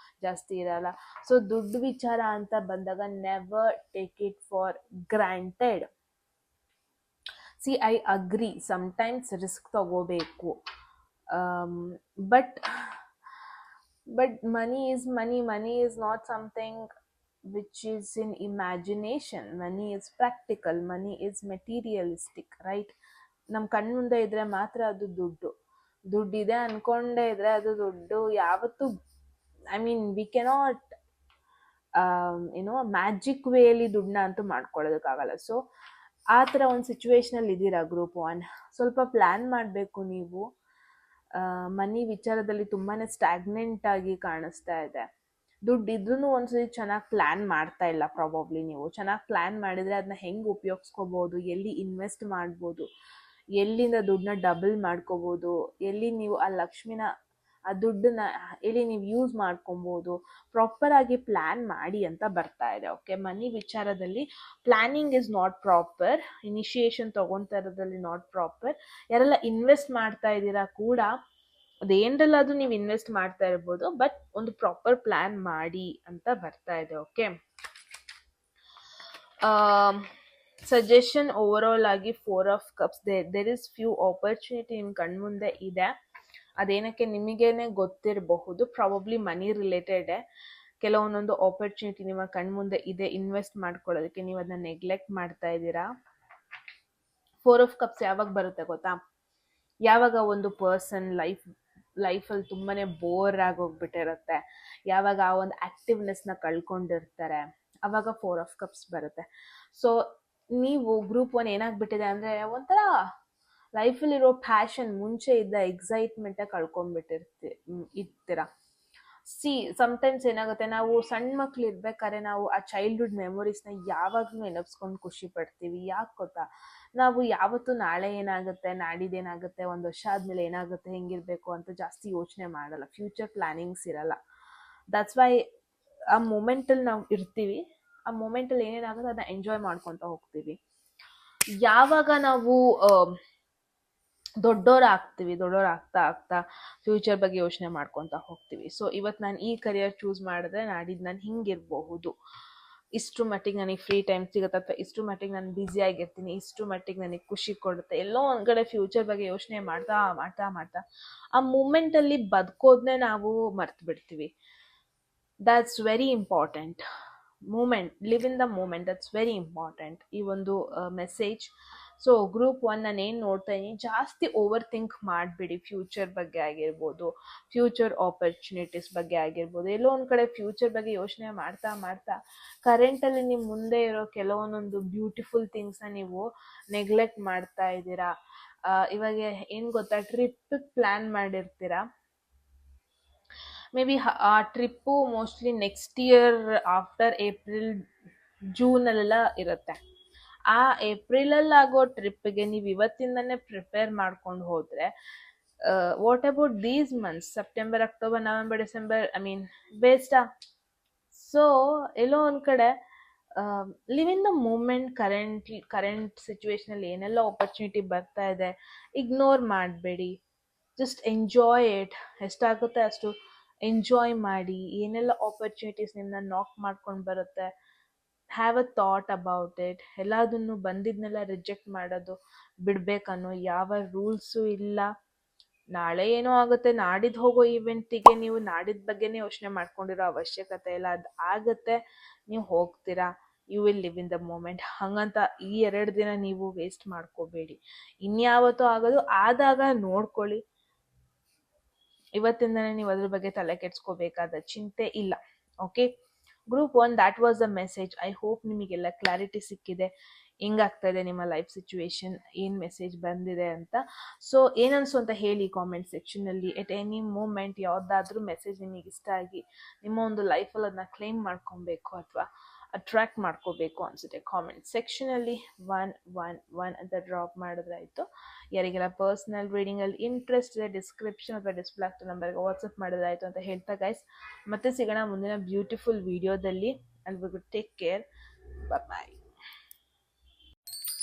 ಜಾಸ್ತಿ ಇರಲ್ಲ. ಸೊ ದುಡ್ಡು ವಿಚಾರ ಅಂತ ಬಂದಾಗ never take it for granted. I agree, sometimes risk ತಗೋಬೇಕು, but money is money. Money is not something which is in imagination. Money is practical. Money is materialistic, right? ನಮ್ಮ ಕಣ್ಮುಂದೆ ಇದ್ರೆ ಮಾತ್ರ ಅದು ದುಡ್ಡಿದೆ ಅನ್ಕೊಂಡೇ ಇದ್ರೆ ಅದು ದುಡ್ಡು ಯಾವತ್ತೂ ವಿ ಕೆನಾಟ್ ಮ್ಯಾಜಿಕ್ ವೇಲಿ ದುಡ್ಡನ್ನ ಅಂತೂ ಮಾಡ್ಕೊಳ್ಳೋದಕ್ಕಾಗಲ್ಲ. ಸೊ ಆ ಥರ ಒಂದು ಸಿಚುವೇಶನಲ್ಲಿ ಇದ್ದೀರಾ ಗ್ರೂಪ್ 1. ಸ್ವಲ್ಪ ಪ್ಲ್ಯಾನ್ ಮಾಡಬೇಕು ನೀವು. ಮನಿ ವಿಚಾರದಲ್ಲಿ ತುಂಬಾ ಸ್ಟ್ಯಾಗ್ನೆಂಟ್ ಆಗಿ ಕಾಣಿಸ್ತಾ ಇದೆ. ದುಡ್ಡು ಇದ್ರೂ ಒಂದ್ಸತಿ ಚೆನ್ನಾಗಿ ಪ್ಲ್ಯಾನ್ ಮಾಡ್ತಾ ಇಲ್ಲ ಪ್ರಾಬಬ್ಲಿ. ನೀವು ಚೆನ್ನಾಗಿ ಪ್ಲ್ಯಾನ್ ಮಾಡಿದರೆ ಅದನ್ನ ಹೆಂಗೆ ಉಪಯೋಗಿಸ್ಕೋಬೋದು, ಎಲ್ಲಿ ಇನ್ವೆಸ್ಟ್ ಮಾಡ್ಬೋದು, ಎಲ್ಲಿಂದ ದುಡ್ಡನ್ನ ಡಬಲ್ ಮಾಡ್ಕೋಬೋದು, ಎಲ್ಲಿ ನೀವು ಆ ಲಕ್ಷ್ಮಿನ ಆ ದುಡ್ಡನ್ನ ಎಲ್ಲಿ ನೀವು ಯೂಸ್ ಮಾಡ್ಕೊಬೋದು, ಪ್ರಾಪರ್ ಆಗಿ ಪ್ಲ್ಯಾನ್ ಮಾಡಿ ಅಂತ ಬರ್ತಾ ಇದೆ. ಓಕೆ, ಮನಿ ವಿಚಾರದಲ್ಲಿ planning is not proper, initiation ತೊಗೊತಾ ಇರೋದ್ರಲ್ಲಿ ನಾಟ್ ಪ್ರಾಪರ್. ಯಾರೆಲ್ಲ ಇನ್ವೆಸ್ಟ್ ಮಾಡ್ತಾ ಇದ್ದೀರಾ ಕೂಡ ಅದೇನರಲ್ಲಾದ್ರೂ ನೀವು ಇನ್ವೆಸ್ಟ್ ಮಾಡ್ತಾ ಇರ್ಬೋದು, ಬಟ್ ಒಂದು ಪ್ರಾಪರ್ ಪ್ಲ್ಯಾನ್ ಮಾಡಿ ಅಂತ ಬರ್ತಾ ಇದೆ. ಓಕೆ, ಸಜೆಷನ್ ಓವರ್ ಆಲ್ ಆಗಿ 4 of Cups, there is few opportunity ನಿಮ್ಮ ಕಣ್ಮುಂದೆ ಇದೆ. ಅದೇನಕ್ಕೆ ನಿಮಗೇನೆ ಗೊತ್ತಿರಬಹುದು, ಪ್ರಾಬಬ್ಲಿ ಮನಿ ರಿಲೇಟೆಡ್. ಕೆಲವೊಂದೊಂದು ಆಪರ್ಚುನಿಟಿ ನಿಮ್ಮ ಕಣ್ಮುಂದೆ ಇದೆ ಇನ್ವೆಸ್ಟ್ ಮಾಡ್ಕೊಳ್ಳೋದಕ್ಕೆ, ನೀವು ಅದನ್ನ ನೆಗ್ಲೆಕ್ಟ್ ಮಾಡ್ತಾ ಇದ್ದೀರಾ. 4 of Cups ಯಾವಾಗ ಬರುತ್ತೆ ಗೊತ್ತಾ? ಯಾವಾಗ ಒಂದು ಪರ್ಸನ್ ಲೈಫಲ್ಲಿ ತುಂಬಾನೇ ಬೋರ್ ಆಗೋಗ್ಬಿಟ್ಟಿರುತ್ತೆ, ಯಾವಾಗ ಆ ಒಂದು ಆಕ್ಟಿವ್ನೆಸ್ನ ಕಳ್ಕೊಂಡಿರ್ತಾರೆ, ಅವಾಗ 4 of Cups ಬರುತ್ತೆ. ಸೊ ನೀವು ಗ್ರೂಪ್ 1 ಏನಾಗ್ಬಿಟ್ಟಿದೆ ಅಂದರೆ ಒಂಥರ ಲೈಫಲ್ಲಿರೋ ಪ್ಯಾಷನ್, ಮುಂಚೆ ಇದ್ದ ಎಕ್ಸೈಟ್ಮೆಂಟೇ ಇರ್ತೀರ. ಸಮ್ಟೈಮ್ಸ್ ಏನಾಗುತ್ತೆ, ನಾವು ಸಣ್ಣ ಮಕ್ಳು ಇರ್ಬೇಕಾದ್ರೆ ನಾವು ಆ ಚೈಲ್ಡ್ಹುಡ್ ಮೆಮೊರೀಸ್ನ ಯಾವಾಗಲೂ ನೆನಪಿಸ್ಕೊಂಡು ಖುಷಿ ಪಡ್ತೀವಿ. ಯಾಕೆ ಗೊತ್ತಾ? ನಾವು ಯಾವತ್ತೂ ನಾಳೆ ಏನಾಗುತ್ತೆ, ನಾಡಿದ್ದೇನಾಗುತ್ತೆ, ಒಂದು ವರ್ಷ ಆದಮೇಲೆ ಏನಾಗುತ್ತೆ, ಹೆಂಗಿರಬೇಕು ಅಂತ ಜಾಸ್ತಿ ಯೋಚನೆ ಮಾಡಲ್ಲ, ಫ್ಯೂಚರ್ ಪ್ಲ್ಯಾನಿಂಗ್ಸ್ ಇರಲ್ಲ. ದಟ್ಸ್ ವೈ ಆ ಮೂಮೆಂಟಲ್ಲಿ ನಾವು ಇರ್ತೀವಿ, ಆ ಮೂಮೆಂಟಲ್ಲಿ ಏನೇನಾಗುತ್ತೆ ಅದನ್ನ ಎಂಜಾಯ್ ಮಾಡ್ಕೊತ ಹೋಗ್ತೀವಿ. ಯಾವಾಗ ನಾವು ದೊಡ್ಡೋರಾಗ್ತಾ ಆಗ್ತಾ ಫ್ಯೂಚರ್ ಬಗ್ಗೆ ಯೋಚನೆ ಮಾಡ್ಕೊತಾ ಹೋಗ್ತೀವಿ. ಸೊ ಇವತ್ತು ನಾನು ಈ ಕರಿಯರ್ ಚೂಸ್ ಮಾಡಿದ್ರೆ ನಾಡಿದ್ದು ನಾನು ಹಿಂಗಿರಬಹುದು, ಇಷ್ಟು ಮಟ್ಟಿಗೆ ನನಗೆ ಫ್ರೀ ಟೈಮ್ ಸಿಗುತ್ತೆ, ಅಥವಾ ಇಷ್ಟು ಮಟ್ಟಿಗೆ ನಾನು ಬ್ಯುಸಿ ಆಗಿರ್ತೀನಿ, ಇಷ್ಟು ಮಟ್ಟಿಗೆ ನನಗೆ ಖುಷಿ ಕೊಡುತ್ತೆ, ಎಲ್ಲೋ ಒಂದು ಕಡೆ ಫ್ಯೂಚರ್ ಬಗ್ಗೆ ಯೋಚನೆ ಮಾಡ್ತಾ ಮಾಡ್ತಾ ಮಾಡ್ತಾ ಆ ಮೂಮೆಂಟಲ್ಲಿ ಬದುಕೋದನ್ನೇ ನಾವು ಮರ್ತು ಬಿಡ್ತೀವಿ. That's very important. Moment, live in the moment, that's very important. ಈ ಒಂದು ಮೆಸೇಜ್. ಸೊ ಗ್ರೂಪ್ 1 ನಾನು ಏನು ನೋಡ್ತಾ ಇದ್ದೀನಿ, ಜಾಸ್ತಿ ಓವರ್ ಥಿಂಕ್ ಮಾಡಿಬಿಡಿ. ಫ್ಯೂಚರ್ ಬಗ್ಗೆ ಆಗಿರ್ಬೋದು, ಫ್ಯೂಚರ್ ಆಪರ್ಚುನಿಟೀಸ್ ಬಗ್ಗೆ ಆಗಿರ್ಬೋದು, ಎಲ್ಲೋ ಒಂದು ಕಡೆ ಫ್ಯೂಚರ್ ಬಗ್ಗೆ ಯೋಚನೆ ಮಾಡ್ತಾ ಮಾಡ್ತಾ ಕರೆಂಟಲ್ಲಿ ನಿಮ್ಮ ಮುಂದೆ ಇರೋ ಕೆಲವೊಂದೊಂದು ಬ್ಯೂಟಿಫುಲ್ ಥಿಂಗ್ಸ್ನ ನೀವು ನೆಗ್ಲೆಕ್ಟ್ ಮಾಡ್ತಾ ಇದ್ದೀರಾ. ಇವಾಗ ಏನು ಗೊತ್ತಾ, ಟ್ರಿಪ್ ಪ್ಲ್ಯಾನ್ ಮಾಡಿರ್ತೀರಾ, ಮೇ ಬಿ ಆ trip mostly next year after April ಜೂನಲ್ಲೆಲ್ಲ ಇರುತ್ತೆ. ಆ ಏಪ್ರಿಲಲ್ಲಾಗೋ ಟ್ರಿಪ್ಗೆ ನೀವು ಇವತ್ತಿಂದನೇ ಪ್ರಿಪೇರ್ ಮಾಡ್ಕೊಂಡು ಹೋದರೆ, what about these months, September, October, November, December, ವೇಸ್ಟಾ? ಸೊ ಎಲ್ಲೋ ಒಂದು ಕಡೆ live in the moment. Current ಸಿಚುವೇಶನಲ್ಲಿ ಏನೆಲ್ಲ ಆಪರ್ಚುನಿಟಿ ಬರ್ತಾ ಇದೆ ಇಗ್ನೋರ್ ಮಾಡಬೇಡಿ, ಜಸ್ಟ್ ಎಂಜಾಯ್ ಇಟ್. ಎಷ್ಟಾಗುತ್ತೆ ಅಷ್ಟು ಎಂಜಾಯ್ ಮಾಡಿ. ಏನೆಲ್ಲ ಆಪರ್ಚುನಿಟೀಸ್ ನಿಮ್ಮನ್ನ ನಾಕ್ ಮಾಡ್ಕೊಂಡು ಬರುತ್ತೆ, have a thought about it. ಎಲ್ಲದನ್ನು ಬಂದಿದ್ನೆಲ್ಲ ರಿಜೆಕ್ಟ್ ಮಾಡೋದು ಬಿಡಬೇಕನ್ನೋ ಯಾವ ರೂಲ್ಸು ಇಲ್ಲ. ನಾಳೆ ಏನೋ ಆಗುತ್ತೆ, ನಾಡಿದ್ದು ಹೋಗೋ ಈವೆಂಟಿಗೆ ನೀವು ನಾಡಿದ ಬಗ್ಗೆನೇ ಯೋಚನೆ ಮಾಡ್ಕೊಂಡಿರೋ ಅವಶ್ಯಕತೆ ಇಲ್ಲ. ಅದು ಆಗುತ್ತೆ, ನೀವು ಹೋಗ್ತೀರಾ, you will live in the moment. ಹಾಗಂತ ಈ 2 ದಿನ ನೀವು ವೇಸ್ಟ್ ಮಾಡ್ಕೋಬೇಡಿ. ಇನ್ಯಾವತ್ತೂ ಆಗೋದು ಆದಾಗ ನೋಡ್ಕೊಳ್ಳಿ. ಇವತ್ತಿಂದನೇ ನೀವು ಅದ್ರ ಬಗ್ಗೆ ತಲೆ ಕೆಡ್ಸ್ಕೋಬೇಕಾದ ಚಿಂತೆ ಇಲ್ಲ. Okay, group 1, that was the message. I hope ನಿಮಗೆಲ್ಲ ಕ್ಲಾರಿಟಿ ಸಿಕ್ಕಿದೆ, ಹೆಂಗಾಗ್ತಾ ಇದೆ ನಿಮ್ಮ ಲೈಫ್ ಸಿಚುವೇಶನ್, ಏನು ಮೆಸೇಜ್ ಬಂದಿದೆ ಅಂತ. ಸೊ ಏನನ್ಸು ಅಂತ ಹೇಳಿ ಕಾಮೆಂಟ್ ಸೆಕ್ಷನಲ್ಲಿ. ಎಟ್ ಎನಿ ಮೂಮೆಂಟ್ ಯಾವುದಾದ್ರೂ ಮೆಸೇಜ್ ನಿಮಗೆ ಇಷ್ಟ ಆಗಿ ನಿಮ್ಮ ಒಂದು ಲೈಫಲ್ಲಿ ಅದನ್ನ ಕ್ಲೈಮ್ ಮಾಡ್ಕೊಬೇಕು ಅಥವಾ ಅಟ್ರ್ಯಾಕ್ಟ್ ಮಾಡ್ಕೋಬೇಕು ಅನಿಸುತ್ತೆ, ಕಾಮೆಂಟ್ ಸೆಕ್ಷನಲ್ಲಿ 111 ಅಂತ ಡ್ರಾಪ್ ಮಾಡಿದ್ರಾಯಿತು. ಯಾರಿಗೆಲ್ಲ ಪರ್ಸ್ನಲ್ ರೀಡಿಂಗಲ್ಲಿ ಇಂಟ್ರೆಸ್ಟ್ ಇದೆ, ಡಿಸ್ಕ್ರಿಪ್ಷನ್ ಅಥವಾ ಡಿಸ್ಪ್ಲೇ ಆಗ್ತಾ ನಂಬರ್ಗೆ ವಾಟ್ಸಪ್ ಮಾಡಿದ್ರಾಯಿತು ಅಂತ ಹೇಳ್ತಾ ಗೈಸ್, ಮತ್ತೆ ಸಿಗೋಣ ಮುಂದಿನ ಬ್ಯೂಟಿಫುಲ್ ವಿಡಿಯೋದಲ್ಲಿ. And be good take care, bye.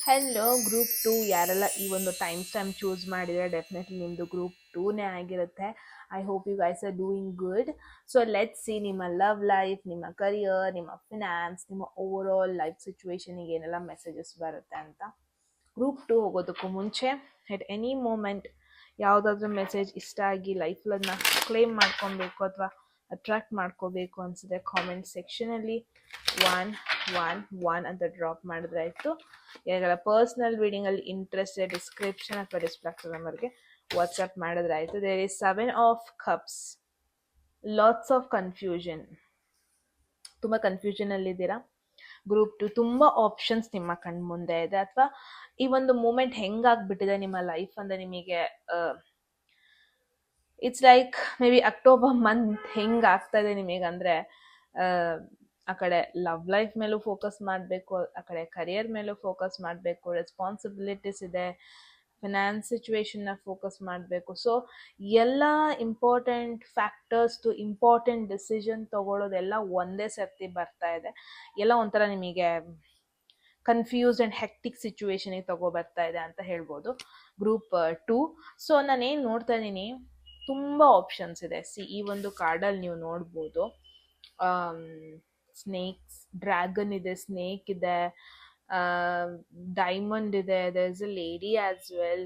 Hello group 2, ಯಾರೆಲ್ಲ ಈ ಒಂದು ಟೈಮ್ ಚೂಸ್ ಮಾಡಿದರೆ ಡೆಫಿನೆಟ್ಲಿ ನಿಮ್ಮದು ಗ್ರೂಪ್ 2ನೇ ಆಗಿರುತ್ತೆ. I hope you guys are doing good. So let's see ನಿಮ್ಮ ಲವ್ ಲೈಫ್, ನಿಮ್ಮ ಕರಿಯರ್, ನಿಮ್ಮ ಫಿನಾನ್ಸ್, ನಿಮ್ಮ ಓವರ್ ಆಲ್ ಲೈಫ್ ಸಿಚುವೇಶನಿಗೆ ಏನೆಲ್ಲ ಮೆಸೇಜಸ್ ಬರುತ್ತೆ ಅಂತ. ಗ್ರೂಪ್ 2 ಹೋಗೋದಕ್ಕೂ ಮುಂಚೆ ಎಟ್ ಎನಿ ಮೂಮೆಂಟ್ ಯಾವುದಾದ್ರೂ ಮೆಸೇಜ್ ಇಷ್ಟ ಆಗಿ ಲೈಫಲ್ಲಿ ಅದನ್ನ ಕ್ಲೇಮ್ ಮಾಡ್ಕೊಬೇಕು ಅಥವಾ ಅಟ್ರ್ಯಾಕ್ಟ್ ಮಾಡ್ಕೋಬೇಕು ಅನಿಸಿದ್ರೆ ಕಾಮೆಂಟ್ ಸೆಕ್ಷನಲ್ಲಿ 111 ಅಂತ ಡ್ರಾಪ್ ಮಾಡಿದ್ರಾಯಿತು. ಯಾರಿಗೆಲ್ಲ ಪರ್ಸ್ನಲ್ ರೀಡಿಂಗಲ್ಲಿ ಇಂಟ್ರೆಸ್ಟ್ ಇದೆ, ಡಿಸ್ಕ್ರಿಪ್ಷನ್ ಅಥವಾ ಡಿಸ್ಪ್ಲೇ ಆಗ್ತಾ ನಂಬರ್ಗೆ ವಾಟ್ಸಪ್ ಮಾಡಿದ್ರಾಯಿತು. There is 7 of Cups, lots of confusion. ತುಂಬ ಕನ್ಫ್ಯೂಷನಲ್ಲಿದ್ದೀರಾ. ಗ್ರೂಪ್ 2, ತುಂಬ ಆಪ್ಷನ್ಸ್ ನಿಮ್ಮ ಕಣ್ಮುಂದೆ ಇದೆ, ಅಥವಾ ಈ ಒಂದು ಮೂಮೆಂಟ್ ಹೆಂಗಾಗ್ಬಿಟ್ಟಿದೆ ನಿಮ್ಮ ಲೈಫ್ ಅಂದರೆ ನಿಮಗೆ it's like may be October month ಹೆಂಗ್ ಆಗ್ತಾ ಇದೆ ನಿಮಗಂದ್ರೆ ಆ ಕಡೆ ಲವ್ ಲೈಫ್ ಮೇಲೂ ಫೋಕಸ್ ಮಾಡಬೇಕು, ಆ ಕಡೆ ಕರಿಯರ್ ಮೇಲೂ ಫೋಕಸ್ ಮಾಡಬೇಕು, ರೆಸ್ಪಾನ್ಸಿಬಿಲಿಟೀಸ್ ಇದೆ, ಫಿನಾನ್ಸ್ ಸಿಚುವೇಶನ್ನ ಫೋಕಸ್ ಮಾಡಬೇಕು. ಸೊ ಎಲ್ಲ ಇಂಪಾರ್ಟೆಂಟ್ ಫ್ಯಾಕ್ಟರ್ಸ್ದು ಇಂಪಾರ್ಟೆಂಟ್ ಡಿಸಿಷನ್ ತಗೊಳ್ಳೋದೆಲ್ಲ ಒಂದೇ ಸರ್ತಿ ಬರ್ತಾ ಇದೆ. ಎಲ್ಲ ಒಂಥರ ನಿಮಗೆ ಕನ್ಫ್ಯೂಸ್ಡ್ ಆ್ಯಂಡ್ ಹೆಕ್ಟಿಕ್ ಸಿಚುವೇಶನಿಗೆ ತಗೊಬರ್ತಾ ಇದೆ ಅಂತ ಹೇಳ್ಬೋದು ಗ್ರೂಪ್ 2. ಸೊ ನಾನೇನು ನೋಡ್ತಾ ಇದ್ದೀನಿ, ತುಂಬ ಆಪ್ಷನ್ಸ್ ಇದೆ. ಈ ಒಂದು ಕಾರ್ಡಲ್ಲಿ ನೀವು ನೋಡ್ಬೋದು ಸ್ನೇಕ್ಸ್, ಡ್ರ್ಯಾಗನ್ ಇದೆ, ಸ್ನೇಕ್ ಇದೆ, ಡೈಮಂಡ್ ಇದೆ, there is a lady as well.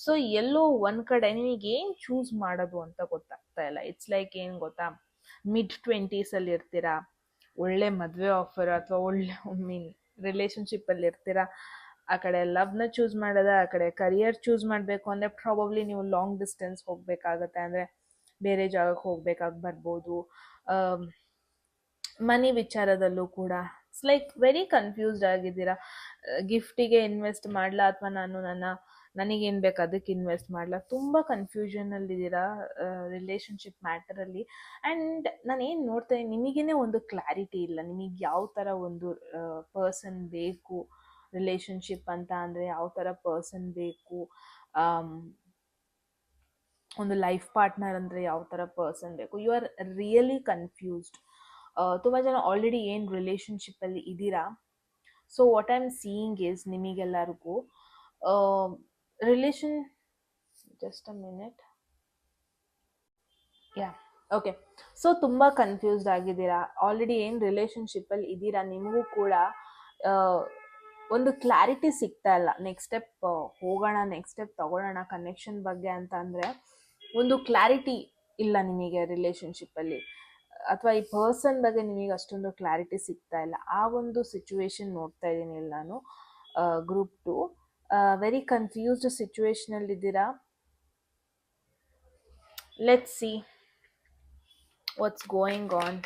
So ಎಲ್ಲೋ ಒಂದ್ ಕಡೆ ನಿಮಗೆ ಏನ್ ಚೂಸ್ ಮಾಡೋದು ಅಂತ ಗೊತ್ತಾಗ್ತಾ ಇಲ್ಲ. ಇಟ್ಸ್ ಲೈಕ್ ಏನ್ ಗೊತ್ತಾ, ಮಿಡ್-20s ಅಲ್ಲಿ ಇರ್ತೀರಾ, ಒಳ್ಳೆ ಮದುವೆ ಆಫರ್ ಅಥವಾ ಒಳ್ಳೆ ರಿಲೇಶನ್ಶಿಪ್ ಅಲ್ಲಿ ಇರ್ತೀರಾ, ಆ ಕಡೆ ಲವ್ನ ಚೂಸ್ ಮಾಡೋದ, ಆ ಕಡೆ ಕರಿಯರ್ ಚೂಸ್ ಮಾಡಬೇಕು ಅಂದರೆ ಪ್ರಾಬಬ್ಲಿ ನೀವು ಲಾಂಗ್ ಡಿಸ್ಟೆನ್ಸ್ ಹೋಗಬೇಕಾಗತ್ತೆ, ಅಂದರೆ ಬೇರೆ ಜಾಗಕ್ಕೆ ಹೋಗ್ಬೇಕಾಗಿ ಬರ್ಬೋದು. ಮನಿ ವಿಚಾರದಲ್ಲೂ ಕೂಡ ಇಟ್ಸ್ ಲೈಕ್ ವೆರಿ ಕನ್ಫ್ಯೂಸ್ಡ್ ಆಗಿದ್ದೀರಾ. ಗಿಫ್ಟಿಗೆ ಇನ್ವೆಸ್ಟ್ ಮಾಡಲಾ ಅಥವಾ ನನಗೇನು ಬೇಕು ಅದಕ್ಕೆ ಇನ್ವೆಸ್ಟ್ ಮಾಡಲಾ, ತುಂಬ ಕನ್ಫ್ಯೂಷನಲ್ಲಿದ್ದೀರಾ ರಿಲೇಷನ್ಶಿಪ್ ಮ್ಯಾಟರಲ್ಲಿ. ಆ್ಯಂಡ್ ನಾನು ಏನು ನೋಡ್ತಾ ಇದ್ದೀನಿ, ನಿಮಗೇ ಒಂದು ಕ್ಲಾರಿಟಿ ಇಲ್ಲ, ನಿಮಗೆ ಯಾವ ಥರ ಒಂದು ಪರ್ಸನ್ ಬೇಕು, ರಿಲೇಷನ್ಶಿಪ್ ಅಂತ ಅಂದರೆ ಯಾವ ಥರ ಪರ್ಸನ್ ಬೇಕು, ಒಂದು ಲೈಫ್ ಪಾರ್ಟ್ನರ್ ಅಂದರೆ ಯಾವ ಥರ ಪರ್ಸನ್ ಬೇಕು. You are really confused. ತುಂಬ ಜನ ಆಲ್ರೆಡಿ ಏನು ರಿಲೇಷನ್ಶಿಪ್ಪಲ್ಲಿ ಇದ್ದೀರಾ. So what I am seeing is, ನಿಮಗೆಲ್ಲರಿಗೂ just a minute, yeah okay. So ತುಂಬ ಕನ್ಫ್ಯೂಸ್ಡ್ ಆಗಿದ್ದೀರಾ, ಆಲ್ರೆಡಿ ಏನು ರಿಲೇಷನ್ಶಿಪ್ಪಲ್ಲಿ ಇದ್ದೀರಾ, ನಿಮಗೂ ಕೂಡ ಒಂದು ಕ್ಲಾರಿಟಿ ಸಿಗ್ತಾ ಇಲ್ಲ. ನೆಕ್ಸ್ಟ್ ಸ್ಟೆಪ್ ಹೋಗೋಣ, ನೆಕ್ಸ್ಟ್ ಸ್ಟೆಪ್ ತಗೊಳ್ಳೋಣ ಕನೆಕ್ಷನ್ ಬಗ್ಗೆ ಅಂತ ಅಂದರೆ ಒಂದು ಕ್ಲಾರಿಟಿ ಇಲ್ಲ ನಿಮಗೆ ರಿಲೇಷನ್ಶಿಪ್ಪಲ್ಲಿ, ಅಥವಾ ಈ ಪರ್ಸನ್ ಬಗ್ಗೆ ನಿಮಗೆ ಅಷ್ಟೊಂದು ಕ್ಲಾರಿಟಿ ಸಿಗ್ತಾ ಇಲ್ಲ. ಆ ಒಂದು ಸಿಚುವೇಶನ್ ನೋಡ್ತಾ ಇದ್ದೀನಿ ಇಲ್ಲಿ ನಾನು ಗ್ರೂಪ್ 2. ವೆರಿ ಕನ್ಫ್ಯೂಸ್ಡ್ ಸಿಚುವೇಶನಲ್ಲಿದ್ದೀರಾ. Let's see what's going on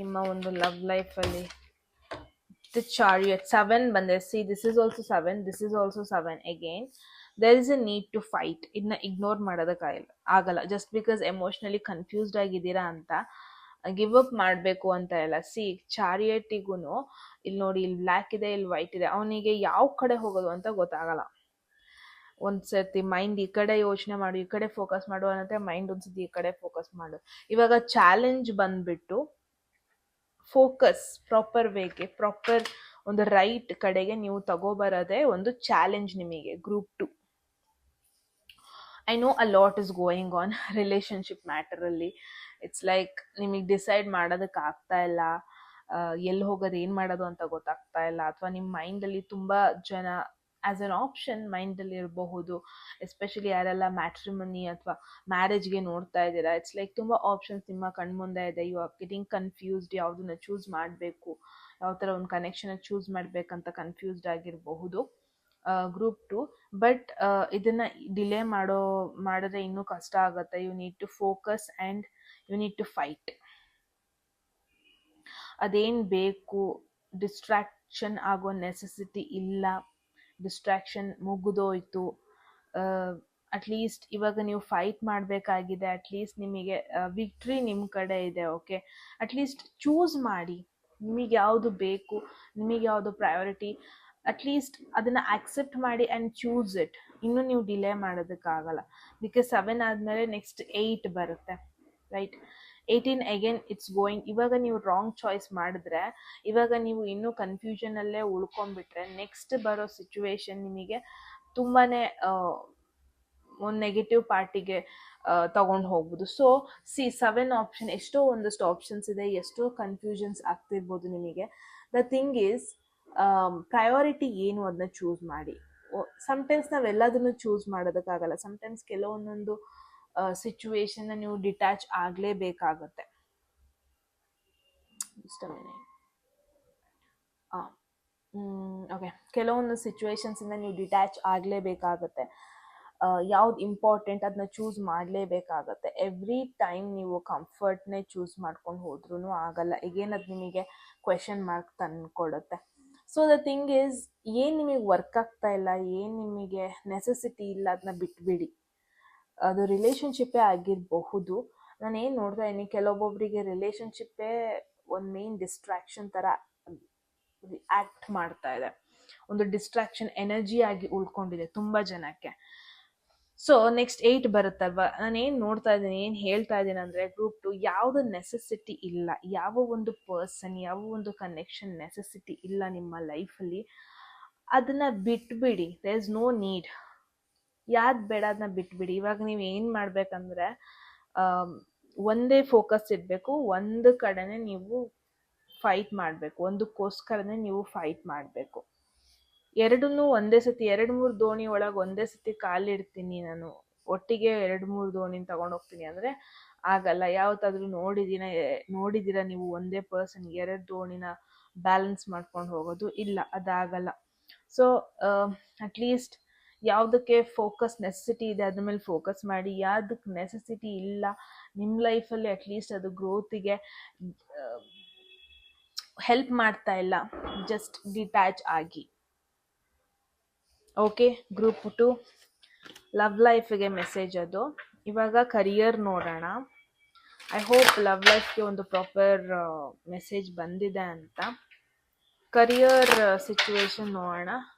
ನಿಮ್ಮ ಒಂದು ಲವ್ ಲೈಫಲ್ಲಿ. ದಿ ಚಾರಿಯಟ್ 7 ಬಂದರೆ, see this is also 7, this is also 7 again. There is a need to fight. ಇದನ್ನ ಇಗ್ನೋರ್ ಮಾಡೋದಕ್ಕಾಗಲ್ಲ. ಜಸ್ಟ್ ಬಿಕಾಸ್ ಎಮೋಷ್ನಲಿ ಕನ್ಫ್ಯೂಸ್ಡ್ ಆಗಿದ್ದೀರಾ ಅಂತ ಗಿವ್ ಅಪ್ ಮಾಡಬೇಕು ಅಂತ ಇಲ್ಲ. ಸಿ ಚಾರಿಯಟಿಗೂ ಇಲ್ಲಿ ನೋಡಿ, ಇಲ್ಲಿ ಬ್ಲ್ಯಾಕ್ ಇದೆ, ಇಲ್ಲಿ ವೈಟ್ ಇದೆ, ಅವನಿಗೆ ಯಾವ ಕಡೆ ಹೋಗೋದು ಅಂತ ಗೊತ್ತಾಗಲ್ಲ. ಒಂದ್ಸತಿ ಮೈಂಡ್ ಈ ಕಡೆ ಯೋಚನೆ ಮಾಡು, ಈ ಕಡೆ ಫೋಕಸ್ ಮಾಡು ಅನ್ನತ್ತೆ, ಮೈಂಡ್ ಒಂದ್ಸತಿ ಈ ಕಡೆ ಫೋಕಸ್ ಮಾಡು. ಇವಾಗ ಚಾಲೆಂಜ್ ಬಂದ್ಬಿಟ್ಟು ಫೋಕಸ್ ಪ್ರಾಪರ್ ವೇಗೆ, ಪ್ರಾಪರ್ ಒಂದು ರೈಟ್ ಕಡೆಗೆ ನೀವು ತಗೋಬರೋದೇ ಒಂದು ಚಾಲೆಂಜ್ ನಿಮಗೆ group 2. I know a lot is going on relationship ಮ್ಯಾಟರಲ್ಲಿ. ಇಟ್ಸ್ ಲೈಕ್ ನಿಮಗೆ ಡಿಸೈಡ್ ಮಾಡೋದಕ್ಕೆ ಆಗ್ತಾ ಇಲ್ಲ, ಎಲ್ಲಿ ಹೋಗೋದು, ಏನು ಮಾಡೋದು ಅಂತ ಗೊತ್ತಾಗ್ತಾ ಇಲ್ಲ. ಅಥವಾ ನಿಮ್ಮ ಮೈಂಡಲ್ಲಿ ತುಂಬ ಜನ ಆ್ಯಸ್ ಅನ್ ಆಪ್ಷನ್ ಮೈಂಡಲ್ಲಿ ಇರಬಹುದು, ಎಸ್ಪೆಷಲಿ ಯಾರೆಲ್ಲ ಮ್ಯಾಟ್ರಿಮನಿ ಅಥವಾ ಮ್ಯಾರೇಜ್ಗೆ ನೋಡ್ತಾ ಇದ್ದೀರಾ. ಇಟ್ಸ್ ಲೈಕ್ ತುಂಬ ಆಪ್ಷನ್ಸ್ ನಿಮ್ಮ ಕಣ್ಮುಂದೆ ಇದೆ. ಯು ಆರ್ ಗೆಟಿಂಗ್ ಕನ್ಫ್ಯೂಸ್ಡ್, ಯಾವುದನ್ನ ಚೂಸ್ ಮಾಡಬೇಕು, ಯಾವ ಥರ ಒಂದು ಕನೆಕ್ಷನ್ ಚೂಸ್ ಮಾಡಬೇಕಂತ ಕನ್ಫ್ಯೂಸ್ಡ್ ಆಗಿರಬಹುದು ಗ್ರೂಪ್ 2. ಬಟ್ ಇದನ್ನು ಡಿಲೇ ಮಾಡಿದ್ರೆ ಇನ್ನೂ ಕಷ್ಟ ಆಗುತ್ತೆ. You need to focus and you need to fight. ಅದೇನು ಬೇಕು, ಡಿಸ್ಟ್ರಾಕ್ಷನ್ ಆಗೋ ನೆಸೆಸಿಟಿ ಇಲ್ಲ, ಡಿಸ್ಟ್ರಾಕ್ಷನ್ ಮುಗಿದೋಯ್ತು. ಅಟ್ಲೀಸ್ಟ್ ಇವಾಗ ನೀವು ಫೈಟ್ ಮಾಡಬೇಕಾಗಿದೆ. ಅಟ್ಲೀಸ್ಟ್ ನಿಮಗೆ ವಿಕ್ಟ್ರಿ ನಿಮ್ಮ ಕಡೆ ಇದೆ. ಓಕೆ, ಅಟ್ಲೀಸ್ಟ್ ಚೂಸ್ ಮಾಡಿ, ನಿಮಗೆ ಯಾವುದು ಬೇಕು, ನಿಮಗೆ ಯಾವುದು ಪ್ರಯಾರಿಟಿ, ಅಟ್ಲೀಸ್ಟ್ ಅದನ್ನು ಆಕ್ಸೆಪ್ಟ್ ಮಾಡಿ ಆ್ಯಂಡ್ ಚೂಸ್ ಇಟ್. ಇನ್ನೂ ನೀವು ಡಿಲೇ ಮಾಡೋದಕ್ಕಾಗಲ್ಲ. ಬಿಕಾಸ್ 7 ಆದಮೇಲೆ ನೆಕ್ಸ್ಟ್ 8 ಬರುತ್ತೆ, ರೈಟ್? 18 again it's going. ಇವಾಗ ನೀವು ರಾಂಗ್ ಚಾಯ್ಸ್ ಮಾಡಿದ್ರೆ, ಇವಾಗ ನೀವು ಇನ್ನೂ ಕನ್ಫ್ಯೂಷನಲ್ಲೇ ಉಳ್ಕೊಂಡ್ಬಿಟ್ರೆ, ನೆಕ್ಸ್ಟ್ ಬರೋ ಸಿಚುವೇಶನ್ ನಿಮಗೆ ತುಂಬಾ ಒಂದು ನೆಗೆಟಿವ್ ಪಾರ್ಟಿಗೆ ತಗೊಂಡು ಹೋಗ್ಬೋದು. ಸೊ 7 ಆಪ್ಷನ್, ಎಷ್ಟೋ ಒಂದಷ್ಟು ಆಪ್ಷನ್ಸ್ ಇದೆ, ಎಷ್ಟೋ ಕನ್ಫ್ಯೂಷನ್ಸ್ ಆಗ್ತಿರ್ಬೋದು ನಿಮಗೆ. ದ ಥಿಂಗ್ ಈಸ್, ಪ್ರಯಾರಿಟಿ ಏನು ಅದನ್ನ ಚೂಸ್ ಮಾಡಿ. ಸಮ್ಟೈಮ್ಸ್ ನಾವೆಲ್ಲದನ್ನು ಚೂಸ್ ಮಾಡೋದಕ್ಕಾಗಲ್ಲ. ಸಮ್ಟೈಮ್ಸ್ ಕೆಲವೊಂದೊಂದು ಸಿಚುವೇಶನ್ನ ನೀವು ಡಿಟ್ಯಾಚ್ ಆಗಲೇಬೇಕಾಗತ್ತೆ. ಓಕೆ, ಕೆಲವೊಂದು ಸಿಚುವೇಶನ್ಸಿಂದ ನೀವು ಡಿಟ್ಯಾಚ್ ಆಗಲೇಬೇಕಾಗತ್ತೆ. ಯಾವ್ದು ಇಂಪಾರ್ಟೆಂಟ್ ಅದನ್ನ ಚೂಸ್ ಮಾಡಲೇಬೇಕಾಗತ್ತೆ. ಎವ್ರಿ ಟೈಮ್ ನೀವು ಕಂಫರ್ಟ್ನೇ ಚೂಸ್ ಮಾಡ್ಕೊಂಡು ಹೋದ್ರೂ ಆಗಲ್ಲ. ಈಗೇನು ಅದು ನಿಮಗೆ ಕ್ವೆಶನ್ ಮಾರ್ಕ್ ತಂದುಕೊಡುತ್ತೆ. ಸೊ ದ ಥಿಂಗ್ ಈಸ್, ಏನು ನಿಮಗೆ ವರ್ಕ್ ಆಗ್ತಾ ಇಲ್ಲ, ಏನು ನಿಮಗೆ ನೆಸೆಸಿಟಿ ಇಲ್ಲ, ಅದನ್ನ ಬಿಟ್ಬಿಡಿ. ಅದು ರಿಲೇಶನ್ಶಿಪ್ಪೇ ಆಗಿರಬಹುದು. ನಾನು ಏನು ನೋಡ್ತಾ ಇದ್ದೀನಿ, ಕೆಲವೊಬ್ಬೊಬ್ಬರಿಗೆ ರಿಲೇಶನ್ಶಿಪ್ಪೇ ಒಂದು ಮೇನ್ ಡಿಸ್ಟ್ರಾಕ್ಷನ್ ಥರ ಆ್ಯಕ್ಟ್ ಮಾಡ್ತಾ ಇದೆ, ಒಂದು ಡಿಸ್ಟ್ರಾಕ್ಷನ್ ಎನರ್ಜಿ ಆಗಿ ಉಳ್ಕೊಂಡಿದೆ ತುಂಬ ಜನಕ್ಕೆ. ಸೊ ನೆಕ್ಸ್ಟ್ 8 ಬರುತ್ತಲ್ವ, ನಾನು ಏನು ನೋಡ್ತಾ ಇದ್ದೀನಿ, ಏನು ಹೇಳ್ತಾ ಇದ್ದೀನಿ ಅಂದರೆ, ಗ್ರೂಪ್ 2 ಯಾವುದೇ ನೆಸೆಸಿಟಿ ಇಲ್ಲ, ಯಾವ ಒಂದು ಪರ್ಸನ್, ಯಾವ ಒಂದು ಕನೆಕ್ಷನ್ ನೆಸೆಸಿಟಿ ಇಲ್ಲ ನಿಮ್ಮ ಲೈಫಲ್ಲಿ, ಅದನ್ನು ಬಿಟ್ಬಿಡಿ. There is no need. ಯಾವ್ದು ಬೇಡ ಅದನ್ನ ಬಿಟ್ಬಿಡಿ. ಇವಾಗ ನೀವು ಏನು ಮಾಡಬೇಕಂದ್ರೆ, ಒಂದೇ ಫೋಕಸ್ ಇರಬೇಕು, ಒಂದು ಕಡೆನೇ ನೀವು ಫೈಟ್ ಮಾಡಬೇಕು, ಒಂದಕ್ಕೋಸ್ಕರನೇ ನೀವು ಫೈಟ್ ಮಾಡಬೇಕು. ಎರಡನ್ನೂ ಒಂದೇ ಸತಿ 2-3 ದೋಣಿ ಒಳಗೆ ಒಂದೇ ಸತಿ ಕಾಲಿಡ್ತೀನಿ ನಾನು, ಒಟ್ಟಿಗೆ 2-3 ದೋಣಿನ ತಗೊಂಡೋಗ್ತೀನಿ ಅಂದರೆ ಆಗಲ್ಲ. ಯಾವತ್ತಾದ್ರೂ ನೋಡಿದ್ದೀರಾ ನೀವು ಒಂದೇ ಪರ್ಸನ್ 2 ದೋಣಿನ ಬ್ಯಾಲೆನ್ಸ್ ಮಾಡ್ಕೊಂಡು ಹೋಗೋದು? ಇಲ್ಲ, ಅದಾಗಲ್ಲ. ಸೊ ಅಟ್ಲೀಸ್ಟ್ ಯಾವುದಕ್ಕೆ ಫೋಕಸ್ ನೆಸೆಸಿಟಿ ಇದೆ ಅದ್ರ ಮೇಲೆ ಫೋಕಸ್ ಮಾಡಿ, ಯಾವುದಕ್ಕೆ ನೆಸೆಸಿಟಿ ಇಲ್ಲ ನಿಮ್ಮ ಲೈಫಲ್ಲಿ, ಅಟ್ಲೀಸ್ಟ್ ಅದು ಗ್ರೋತಿಗೆ ಹೆಲ್ಪ್ ಮಾಡ್ತಾ ಇಲ್ಲ, ಜಸ್ಟ್ ಡಿಟ್ಯಾಚ್ ಆಗಿ. ಓಕೆ, ಗ್ರೂಪ್ 2 ಲವ್ ಲೈಫಿಗೆ ಮೆಸೇಜ್ ಅದು. ಇವಾಗ ಕರಿಯರ್ ನೋಡೋಣ. ಐ ಹೋಪ್ ಲವ್ ಲೈಫ್ಗೆ ಒಂದು ಪ್ರಾಪರ್ ಮೆಸೇಜ್ ಬಂದಿದೆ ಅಂತ. ಕರಿಯರ್ ಸಿಚುವೇಶನ್ ನೋಡೋಣ.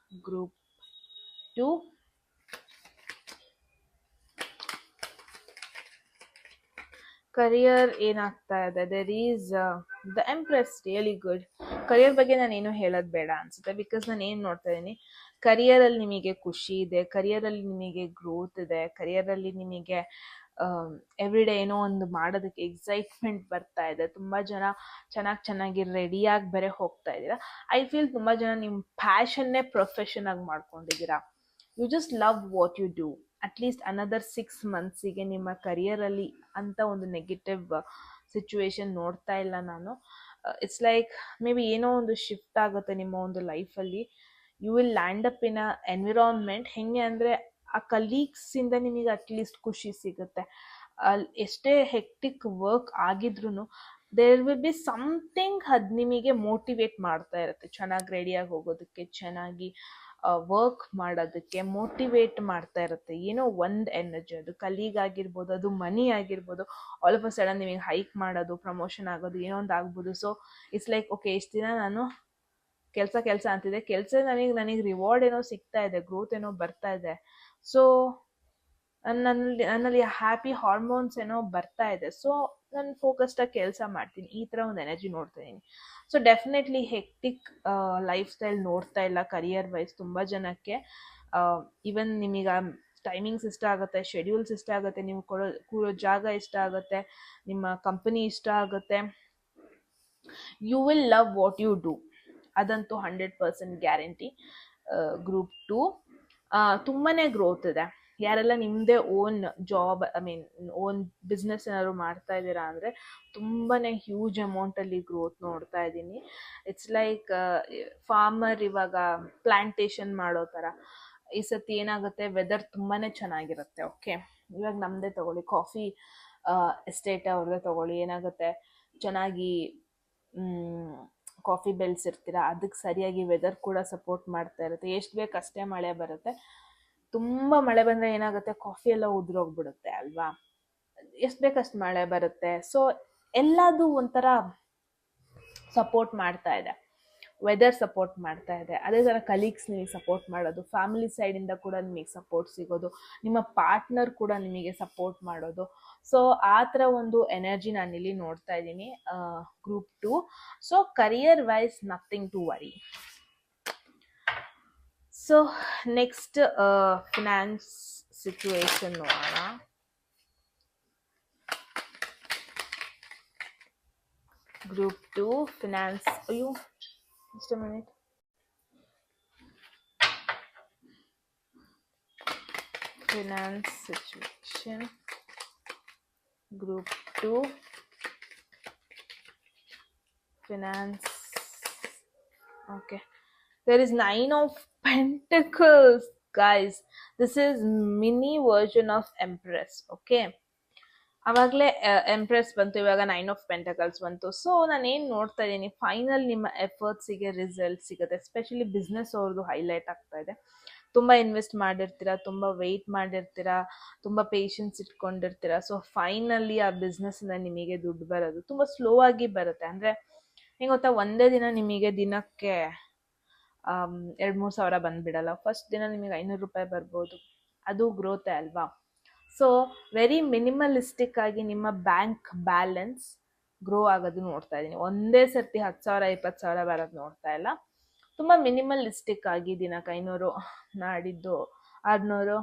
ಗ್ರೂಪ್ 2 ಕರಿಯರ್ ಏನಾಗ್ತಾ ಇದೆ? There is the empress, really good. Career ಬಗ್ಗೆ ನಾನು ಏನು ಹೇಳೋದು ಬೇಡ ಅನ್ಸುತ್ತೆ, ಬಿಕಾಸ್ ನಾನು ಏನು ನೋಡ್ತಾ ಇದ್ದೀನಿ, ಕರಿಯರಲ್ಲಿ ನಿಮಗೆ ಖುಷಿ ಇದೆ, ಕರಿಯರಲ್ಲಿ ನಿಮಗೆ ಗ್ರೋತ್ ಇದೆ, ಕರಿಯರಲ್ಲಿ ನಿಮಗೆ ಎವ್ರಿ ಡೇ ಏನೋ ಒಂದು ಮಾಡೋದಕ್ಕೆ ಎಕ್ಸೈಟ್ಮೆಂಟ್ ಬರ್ತಾ ಇದೆ. ತುಂಬ ಜನ ಚೆನ್ನಾಗಿ ರೆಡಿಯಾಗಿ ಬೇರೆ ಹೋಗ್ತಾ ಇದ್ದೀರಾ. ಐ ಫೀಲ್ ತುಂಬ ಜನ ನಿಮ್ಮ ಪ್ಯಾಷನ್ನೇ ಪ್ರೊಫೆಷನ್ ಆಗಿ ಮಾಡ್ಕೊಂಡಿದ್ದೀರಾ. You just love what you do. At least another 6 ಮಂತ್ಸಿಗೆ ನಿಮ್ಮ ಕರಿಯರಲ್ಲಿ ಅಂತ ಒಂದು ನೆಗೆಟಿವ್ ಸಿಚುವೇಶನ್ ನೋಡ್ತಾ ಇಲ್ಲ ನಾನು. ಇಟ್ಸ್ ಲೈಕ್ ಮೇ ಬಿ ಏನೋ ಒಂದು ಶಿಫ್ಟ್ ಆಗುತ್ತೆ ನಿಮ್ಮ ಒಂದು ಲೈಫಲ್ಲಿ. You will land up in a environment. ಹೆಂಗೆ ಅಂದರೆ, ಆ ಕಲೀಗ್ಸಿಂದ ನಿಮಗೆ ಅಟ್ಲೀಸ್ಟ್ ಖುಷಿ ಸಿಗುತ್ತೆ. ಎಷ್ಟೇ ಹೆಕ್ಟಿಕ್ ವರ್ಕ್ ಆಗಿದ್ರೂ ದೇರ್ ವಿಲ್ ಬಿ ಸಮಥಿಂಗ್ ಅದು ನಿಮಗೆ ಮೋಟಿವೇಟ್ ಮಾಡ್ತಾ ಇರುತ್ತೆ, ಚೆನ್ನಾಗಿ ರೆಡಿಯಾಗಿ ಹೋಗೋದಕ್ಕೆ, ಚೆನ್ನಾಗಿ ವರ್ಕ್ ಮಾಡೋದಕ್ಕೆ ಮೋಟಿವೇಟ್ ಮಾಡ್ತಾ ಇರುತ್ತೆ. ಏನೋ ಒಂದು ಎನರ್ಜಿ, ಅದು ಕಲೀಗ್ ಆಗಿರ್ಬೋದು, ಅದು ಮನಿ ಆಗಿರ್ಬೋದು, ಆಲ್ ಆಫ್ ಅ ಸಡನ್ ನಿಮಗೆ ಹೈಕ್ ಮಾಡೋದು, ಪ್ರಮೋಷನ್ ಆಗೋದು, ಏನೋ ಒಂದು ಆಗ್ಬೋದು. ಸೊ ಇಟ್ಸ್ ಲೈಕ್ ಓಕೆ, ಇಷ್ಟು ದಿನ ನಾನು ಕೆಲಸ ಅಂತಿದೆ, ಕೆಲಸ ನನಗೆ ರಿವಾರ್ಡ್ ಏನೋ ಸಿಗ್ತಾ ಇದೆ, ಗ್ರೋತ್ ಏನೋ ಬರ್ತಾ ಇದೆ. ಸೊ ನನ್ನಲ್ಲಿ ಹ್ಯಾಪಿ ಹಾರ್ಮೋನ್ಸ್ ಏನೋ ಬರ್ತಾ ಇದೆ. ಸೊ ನಾನು ಫೋಕಸ್ಡಾಗಿ ಕೆಲಸ ಮಾಡ್ತೀನಿ, ಈ ಥರ ಒಂದು ಎನರ್ಜಿ ನೋಡ್ತಾ ಇದ್ದೀನಿ. So definitely hectic life style ನೋಡ್ತಾ ಇಲ್ಲ ಕರಿಯರ್ ವೈಸ್ ತುಂಬ ಜನಕ್ಕೆ. ಈವನ್ ನಿಮಗೆ ಟೈಮಿಂಗ್ಸ್ ಇಷ್ಟ ಆಗುತ್ತೆ, ಶೆಡ್ಯೂಲ್ಸ್ ಇಷ್ಟ ಆಗುತ್ತೆ, ನೀವು ಕೂರೋ ಜಾಗ ಇಷ್ಟ ಆಗುತ್ತೆ, ನಿಮ್ಮ ಕಂಪನಿ ಇಷ್ಟ ಆಗುತ್ತೆ. You will love what you do, ಅದಂತೂ 100% ಗ್ಯಾರಂಟಿ. ಗ್ರೂಪ್ 2 ತುಂಬಾ ಗ್ರೋತ್ ಇದೆ. ಯಾರೆಲ್ಲ ನಿಮ್ಮದೇ ಓನ್ ಜಾಬ್, ಓನ್ ಬಿಸ್ನೆಸ್ ಏನಾದ್ರು ಮಾಡ್ತಾ ಇದ್ದೀರಾ ಅಂದರೆ ತುಂಬಾ ಹ್ಯೂಜ್ ಅಮೌಂಟಲ್ಲಿ ಗ್ರೋತ್ ನೋಡ್ತಾ ಇದ್ದೀನಿ. ಇಟ್ಸ್ ಲೈಕ್ ಫಾರ್ಮರ್ ಇವಾಗ ಪ್ಲಾಂಟೇಶನ್ ಮಾಡೋ ಥರ. ಈ ಸತಿ ಏನಾಗುತ್ತೆ, ವೆದರ್ ತುಂಬಾ ಚೆನ್ನಾಗಿರುತ್ತೆ. ಓಕೆ, ಇವಾಗ ನಮ್ಮದೇ ತಗೊಳ್ಳಿ, ಕಾಫಿ ಎಸ್ಟೇಟ್ ಅವ್ರದ್ದೇ ತಗೊಳ್ಳಿ, ಏನಾಗುತ್ತೆ, ಚೆನ್ನಾಗಿ ಕಾಫಿ ಬೆಳೆಸಿರ್ತೀರ, ಅದಕ್ಕೆ ಸರಿಯಾಗಿ ವೆದರ್ ಕೂಡ ಸಪೋರ್ಟ್ ಮಾಡ್ತಾ ಇರುತ್ತೆ. ಎಷ್ಟು ಬೇಕು ಅಷ್ಟೇ ಮಳೆ ಬರುತ್ತೆ. ತುಂಬ ಮಳೆ ಬಂದರೆ ಏನಾಗುತ್ತೆ, ಕಾಫಿ ಎಲ್ಲ ಉದುರೋಗ್ಬಿಡುತ್ತೆ ಅಲ್ವಾ. ಎಷ್ಟು ಬೇಕಷ್ಟು ಮಳೆ ಬರುತ್ತೆ. ಸೊ ಎಲ್ಲದು ಒಂಥರ ಸಪೋರ್ಟ್ ಮಾಡ್ತಾ ಇದೆ, ವೆದರ್ ಸಪೋರ್ಟ್ ಮಾಡ್ತಾ ಇದೆ. ಅದೇ ಥರ ಕಲೀಗ್ಸ್ ನಿಮಗೆ ಸಪೋರ್ಟ್ ಮಾಡೋದು, ಫ್ಯಾಮಿಲಿ ಸೈಡಿಂದ ಕೂಡ ನಿಮಗೆ ಸಪೋರ್ಟ್ ಸಿಗೋದು, ನಿಮ್ಮ ಪಾರ್ಟ್ನರ್ ಕೂಡ ನಿಮಗೆ ಸಪೋರ್ಟ್ ಮಾಡೋದು. ಸೊ ಆ ಥರ ಒಂದು ಎನರ್ಜಿ ನಾನಿಲ್ಲಿ ನೋಡ್ತಾ ಇದ್ದೀನಿ group 2. So career wise nothing to worry. So next finance situation ನೋಡೋಣ. ಗ್ರೂಪ್ 2 ಫಿನಾನ್ಸ್, ಅಯ್ಯೋ just a minute. Finance situation, group 2 finance. Okay, there is 9 of Pentacles, guys. This is mini version of Empress. Okay, ಆವಾಗಲೇ ಎಂಪ್ರೆಸ್ ಬಂತು, ಇವಾಗ 9 ಆಫ್ ಪೆಂಟಕಲ್ಸ್ ಬಂತು. ಸೊ ನಾನೇನು ನೋಡ್ತಾ ಇದ್ದೀನಿ, ಫೈನಲ್ ನಿಮ್ಮ ಎಫರ್ಟ್ಸಿಗೆ ರಿಸಲ್ಟ್ ಸಿಗುತ್ತೆ. ಎಸ್ಪೆಷಲಿ ಬಿಸ್ನೆಸ್ ಅವ್ರದ್ದು ಹೈಲೈಟ್ ಆಗ್ತಾ ಇದೆ. ತುಂಬ ಇನ್ವೆಸ್ಟ್ ಮಾಡಿರ್ತೀರಾ, ತುಂಬ ವೆಯ್ಟ್ ಮಾಡಿರ್ತೀರಾ, ತುಂಬ ಪೇಷನ್ಸ್ ಇಟ್ಕೊಂಡಿರ್ತೀರಾ. ಸೊ ಫೈನಲಿ ಆ ಬಿಸ್ನೆಸ್ಸಿಂದ ನಿಮಗೆ ದುಡ್ಡು ಬರೋದು ತುಂಬ ಸ್ಲೋ ಆಗಿ ಬರುತ್ತೆ. ಅಂದರೆ ಹೆಂಗೆ ಗೊತ್ತಾ, ಒಂದೇ ದಿನ ನಿಮಗೆ ದಿನಕ್ಕೆ 2-3 ಸಾವಿರ ಬಂದುಬಿಡಲ್ಲ. ಫಸ್ಟ್ ದಿನ ನಿಮಗೆ 500 ರೂಪಾಯಿ ಬರ್ಬೋದು, ಅದು ಗ್ರೋತೆ ಅಲ್ವಾ. ಸೊ ವೆರಿ ಮಿನಿಮಲಿಸ್ಟಿಕ್ ಆಗಿ ನಿಮ್ಮ ಬ್ಯಾಂಕ್ ಬ್ಯಾಲೆನ್ಸ್ ಗ್ರೋ ಆಗೋದು ನೋಡ್ತಾ ಇದ್ದೀನಿ. ಒಂದೇ ಸರ್ತಿ 10,000 20,000 ಬರೋದು ನೋಡ್ತಾ ಇಲ್ಲ. ತುಂಬ ಮಿನಿಮಲಿಸ್ಟಿಕ್ ಆಗಿ ದಿನಕ್ಕೆ 500, ನಾಡಿದ್ದು 600,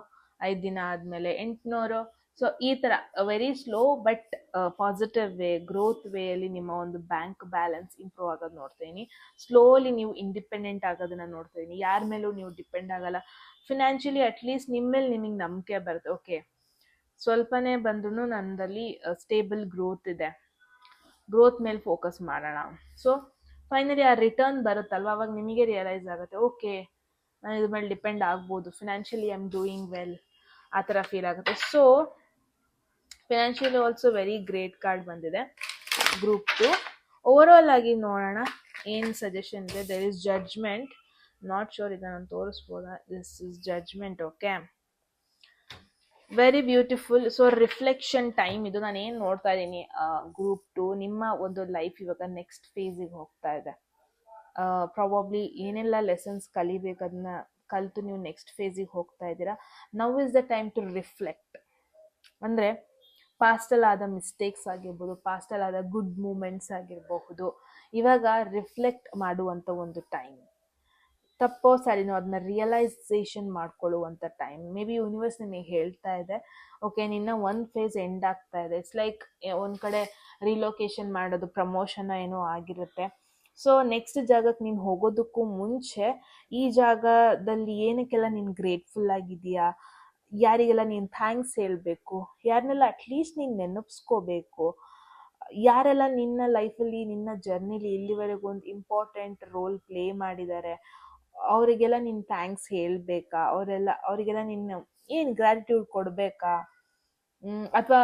5 ದಿನ ಆದಮೇಲೆ 800. ಸೊ ಈ ಥರ very slow but positive way, growth ವೇಯಲ್ಲಿ ನಿಮ್ಮ ಒಂದು ಬ್ಯಾಂಕ್ ಬ್ಯಾಲೆನ್ಸ್ ಇಂಪ್ರೂವ್ ಆಗೋದು ನೋಡ್ತೀನಿ. ಸ್ಲೋಲಿ ನೀವು ಇಂಡಿಪೆಂಡೆಂಟ್ ಆಗೋದನ್ನ ನೋಡ್ತಾ ಇದ್ದೀನಿ. ಯಾರ ಮೇಲೂ ನೀವು ಡಿಪೆಂಡ್ ಆಗಲ್ಲ. ಫಿನಾನ್ಷಿಯಲಿ ಅಟ್ಲೀಸ್ಟ್ ನಿಮ್ಮ ಮೇಲೆ ನಿಮಗೆ ನಂಬಿಕೆ ಬರುತ್ತೆ. ಓಕೆ, ಸ್ವಲ್ಪನೇ ಬಂದ್ರೂ ನನ್ನಲ್ಲಿ ಸ್ಟೇಬಲ್ ಗ್ರೋತ್ ಇದೆ, ಗ್ರೋತ್ ಮೇಲೆ ಫೋಕಸ್ ಮಾಡೋಣ. ಸೊ ಫೈನಲಿ ಆ ರಿಟರ್ನ್ ಬರುತ್ತಲ್ವ, ಅವಾಗ ನಿಮಗೆ ರಿಯಲೈಸ್ ಆಗುತ್ತೆ, ಓಕೆ ನಾನು ಇದ್ರ ಮೇಲೆ ಡಿಪೆಂಡ್ ಆಗ್ಬೋದು, financially I am doing well, ಆ ಥರ ಫೀಲ್ ಆಗುತ್ತೆ. So financially also very great card ಬಂದಿದೆ ಗ್ರೂಪ್ 2. ಓವರಾಲ್ ಆಗಿ ನೋಡೋಣ ಏನು ಸಜೆಷನ್ ಇದೆ. There is judgement, not sure ಇದನ್ನು ನಾನು ತೋರಿಸ್ಬೋದಾ. This is judgement. Okay, very beautiful. So reflection time ಇದು. ನಾನು ಏನು ನೋಡ್ತಾ ಇದ್ದೀನಿ, ಗ್ರೂಪ್ 2 ನಿಮ್ಮ ಒಂದು ಲೈಫ್ ಇವಾಗ ನೆಕ್ಸ್ಟ್ ಫೇಸಿಗೆ ಹೋಗ್ತಾ ಇದೆ. ಪ್ರಾಬಬ್ಲಿ ಏನೆಲ್ಲ ಲೆಸನ್ಸ್ ಕಲಿಬೇಕು ಅದನ್ನ ಕಲಿತು ನೀವು ನೆಕ್ಸ್ಟ್ ಫೇಸಿಗೆ ಹೋಗ್ತಾ ಇದ್ದೀರಾ. Now is the time to reflect. ಅಂದರೆ ಪಾಸ್ಟಲ್ಲಿ ಆದ ಮಿಸ್ಟೇಕ್ಸ್ ಆಗಿರ್ಬೋದು, ಪಾಸ್ಟಲ್ಲಿ ಆದ ಗುಡ್ ಮೂಮೆಂಟ್ಸ್ ಆಗಿರಬಹುದು, ಇವಾಗ ರಿಫ್ಲೆಕ್ಟ್ ಮಾಡುವಂಥ ಒಂದು ಟೈಮ್. ತಪ್ಪೋ ಸರಿನೋ ಅದನ್ನ ರಿಯಲೈಸೇಷನ್ ಮಾಡ್ಕೊಳ್ಳುವಂಥ ಟೈಮ್. ಮೇ ಬಿ ಯೂನಿವರ್ಸ್ ನಿಮಗೆ ಹೇಳ್ತಾ ಇದೆ, ಓಕೆ ನಿನ್ನ ಒಂದು ಫೇಸ್ ಎಂಡ್ ಆಗ್ತಾ ಇದೆ. ಇಟ್ಸ್ ಲೈಕ್ ಒಂದು ಕಡೆ ರಿಲೊಕೇಶನ್ ಮಾಡೋದು, ಪ್ರಮೋಷನ್ ಏನೋ ಆಗಿರುತ್ತೆ. ಸೊ ನೆಕ್ಸ್ಟ್ ಜಾಗಕ್ಕೆ ನೀನು ಹೋಗೋದಕ್ಕೂ ಮುಂಚೆ ಈ ಜಾಗದಲ್ಲಿ ಏನಕ್ಕೆಲ್ಲ ನೀನು ಗ್ರೇಟ್ಫುಲ್ ಆಗಿದೆಯಾ, ಯಾರಿಗೆಲ್ಲ ನೀನು ಥ್ಯಾಂಕ್ಸ್ ಹೇಳಬೇಕು, ಯಾರನ್ನೆಲ್ಲ ಅಟ್ಲೀಸ್ಟ್ ನೀನು ನೆನಪಿಸ್ಕೋಬೇಕು, ಯಾರೆಲ್ಲ ನಿನ್ನ ಲೈಫಲ್ಲಿ ನಿನ್ನ ಜರ್ನಿಲಿ ಇಲ್ಲಿವರೆಗೂ ಒಂದು ಇಂಪಾರ್ಟೆಂಟ್ ರೋಲ್ ಪ್ಲೇ ಮಾಡಿದ್ದಾರೆ, ಅವರಿಗೆಲ್ಲ ನೀನು ಥ್ಯಾಂಕ್ಸ್ ಹೇಳಬೇಕಾ, ಅವರಿಗೆಲ್ಲ ನೀನು ಏನು ಗ್ರ್ಯಾಟಿಟ್ಯೂಡ್ ಕೊಡಬೇಕಾ. ಅಥವಾ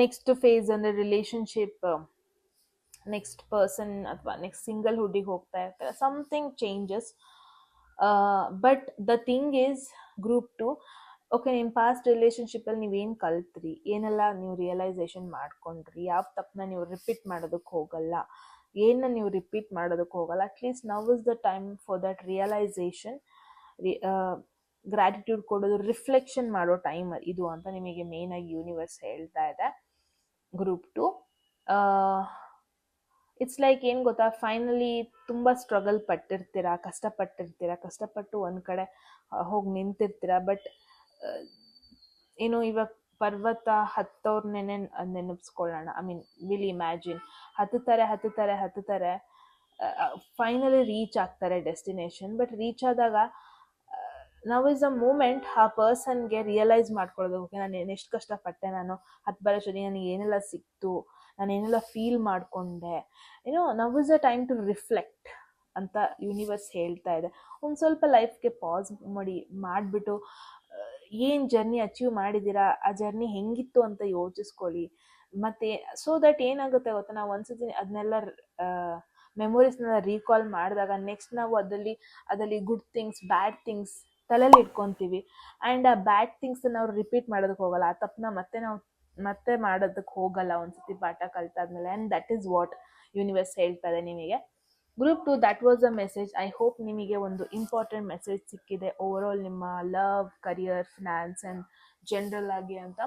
ನೆಕ್ಸ್ಟ್ ಫೇಸ್ ಅಂದರೆ ರಿಲೇಷನ್ಶಿಪ್, ನೆಕ್ಸ್ಟ್ ಪರ್ಸನ್ ಅಥವಾ ನೆಕ್ಸ್ಟ್ ಸಿಂಗಲ್ಹುಡ್ಡಿಗೆ ಹೋಗ್ತಾ ಇರ್ತಾರೆ, something changes. But the thing is group 2, okay ನಿಮ್ಮ ಪಾಸ್ಟ್ ರಿಲೇಷನ್ಶಿಪ್ಪಲ್ಲಿ ನೀವೇನು ಕಲ್ತ್ರಿ, ಏನೆಲ್ಲ ನೀವು ರಿಯಲೈಸೇಷನ್ ಮಾಡ್ಕೊಂಡ್ರಿ, ಯಾವ ತಪ್ಪನ್ನ ನೀವು ರಿಪೀಟ್ ಮಾಡೋದಕ್ಕೆ ಹೋಗಲ್ಲ, ಏನನ್ನ ನೀವು ರಿಪೀಟ್ ಮಾಡೋದಕ್ಕೆ ಹೋಗಲ್ಲ. At least now is the time for that realisation, gratitude ಕೊಡೋದು, ರಿಫ್ಲೆಕ್ಷನ್ ಮಾಡೋ ಟೈಮ್ ಇದು ಅಂತ ನಿಮಗೆ ಮೇಯ್ನಾಗಿ ಯೂನಿವರ್ಸ್ ಹೇಳ್ತಾ ಇದೆ ಗ್ರೂಪ್ 2. ಇಟ್ಸ್ ಲೈಕ್ ಏನು ಗೊತ್ತಾ, ಫೈನಲಿ ತುಂಬ ಸ್ಟ್ರಗಲ್ ಪಟ್ಟಿರ್ತೀರ, ಕಷ್ಟಪಟ್ಟು ಒಂದು ಕಡೆ ಹೋಗಿ ನಿಂತಿರ್ತೀರ. ಬಟ್ ಏನು ಇವಾಗ ಪರ್ವತ ಹತ್ತೋರ್ನೇ ನೆನಪಿಸ್ಕೊಳ್ಳೋಣ. ಐ ಮೀನ್ ವಿಲ್ ಇಮ್ಯಾಜಿನ್ ಹತ್ತುತ್ತಾರೆ, ಫೈನಲಿ ರೀಚ್ ಆಗ್ತಾರೆ ಡೆಸ್ಟಿನೇಷನ್. ಬಟ್ ರೀಚ್ ಆದಾಗ ನೌ ಇಸ್ ಅ ಮೂಮೆಂಟ್ ಆ ಪರ್ಸನ್ಗೆ ರಿಯಲೈಸ್ ಮಾಡ್ಕೊಳ್ಳೋದು, ಓಕೆ ನಾನು ಎಷ್ಟು ಕಷ್ಟಪಟ್ಟೆ, ನಾನು ಹತ್ತು ಬರೋಷ್ಟೊತ್ತಿಗೆ ನನಗೆ ಏನೆಲ್ಲ ಸಿಕ್ತು, ನಾನು ಏನೆಲ್ಲ ಫೀಲ್ ಮಾಡಿಕೊಂಡೆ, now is a time to reflect ಅಂತ ಯೂನಿವರ್ಸ್ ಹೇಳ್ತಾ ಇದೆ. ಒಂದು ಸ್ವಲ್ಪ ಲೈಫ್ಗೆ ಪಾಸ್ ಮಾಡಿಬಿಟ್ಟು ಏನು ಜರ್ನಿ ಅಚೀವ್ ಮಾಡಿದ್ದೀರಾ, ಆ ಜರ್ನಿ ಹೆಂಗಿತ್ತು ಅಂತ ಯೋಚಿಸ್ಕೊಳ್ಳಿ. ಮತ್ತು ಸೊ ದಟ್ ಏನಾಗುತ್ತೆ ಗೊತ್ತಾ, ನಾವು ಒಂದ್ಸತಿ ಅದನ್ನೆಲ್ಲ ಮೆಮೊರೀಸ್ನೆಲ್ಲ ರೀಕಾಲ್ ಮಾಡಿದಾಗ ನೆಕ್ಸ್ಟ್ ನಾವು ಅದರಲ್ಲಿ ಗುಡ್ ಥಿಂಗ್ಸ್, ಬ್ಯಾಡ್ ಥಿಂಗ್ಸ್ ತಲೆಯಲ್ಲಿ ಇಟ್ಕೊತೀವಿ. ಆ್ಯಂಡ್ ಆ ಬ್ಯಾಡ್ ಥಿಂಗ್ಸ್ ನಾವು ರಿಪೀಟ್ ಮಾಡೋದಕ್ಕೆ ಹೋಗಲ್ಲ, ಆ ತಪ್ಪನ್ನ ಮತ್ತೆ ಮಾಡೋದಕ್ಕೆ ಹೋಗಲ್ಲ ಒಂದ್ಸತಿ ಪಾಠ ಕಲ್ತಾದ್ಮೇಲೆ. And that is what universe ಹೇಳ್ತಾ ಇದೆ ನಿಮಗೆ. Group 2, that was a message. I hope ನಿಮಗೆ ಒಂದು ಇಂಪಾರ್ಟೆಂಟ್ ಮೆಸೇಜ್ ಸಿಕ್ಕಿದೆ ಓವರಾಲ್ ನಿಮ್ಮ love, career, finance and general ಆಗಿ ಅಂತ.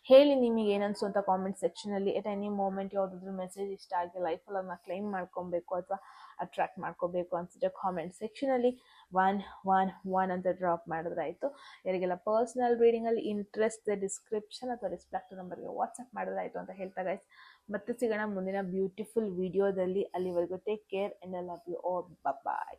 ಹೇಳಿ ನಿಮಗೆ ಏನನ್ಸು ಅಂತ ಕಾಮೆಂಟ್ ಸೆಕ್ಷನಲ್ಲಿ. ಎಟ್ ಎನಿ ಮೂಮೆಂಟ್ ಯಾವುದಾದ್ರೂ ಮೆಸೇಜ್ ಇಷ್ಟ ಆಗಿ ಲೈಫಲ್ಲಿ ಅದನ್ನ ಕ್ಲೈಮ್ ಮಾಡ್ಕೊಬೇಕು ಅಥವಾ ಅಟ್ರಾಕ್ಟ್ ಮಾಡ್ಕೋಬೇಕು ಅನ್ಸಿದ್ರೆ ಕಾಮೆಂಟ್ ಸೆಕ್ಷನಲ್ಲಿ 1 ಅಂತ ಡ್ರಾಪ್ ಮಾಡಿದ್ರಾಯಿತು. ಯಾರಿಗೆಲ್ಲ ಪರ್ಸ್ನಲ್ ರೀಡಿಂಗಲ್ಲಿ ಇಂಟ್ರೆಸ್ಟ್ ಡಿಸ್ಕ್ರಿಪ್ಷನ್ ಅಥವಾ ಡಿಸ್ಪ್ಲಾಕ್ಟ್ ನಂಬರ್ಗೆ ವಾಟ್ಸಪ್ ಮಾಡಿದ್ರಾಯಿತು ಅಂತ ಹೇಳ್ತಾ ಗೈಸ್. ಮತ್ತೆ ಸಿಗೋಣ ಮುಂದಿನ ಬ್ಯೂಟಿಫುಲ್ ವಿಡಿಯೋದಲ್ಲಿ. ಅಲ್ಲಿವರೆಗೂ take care and I love you all. Bye.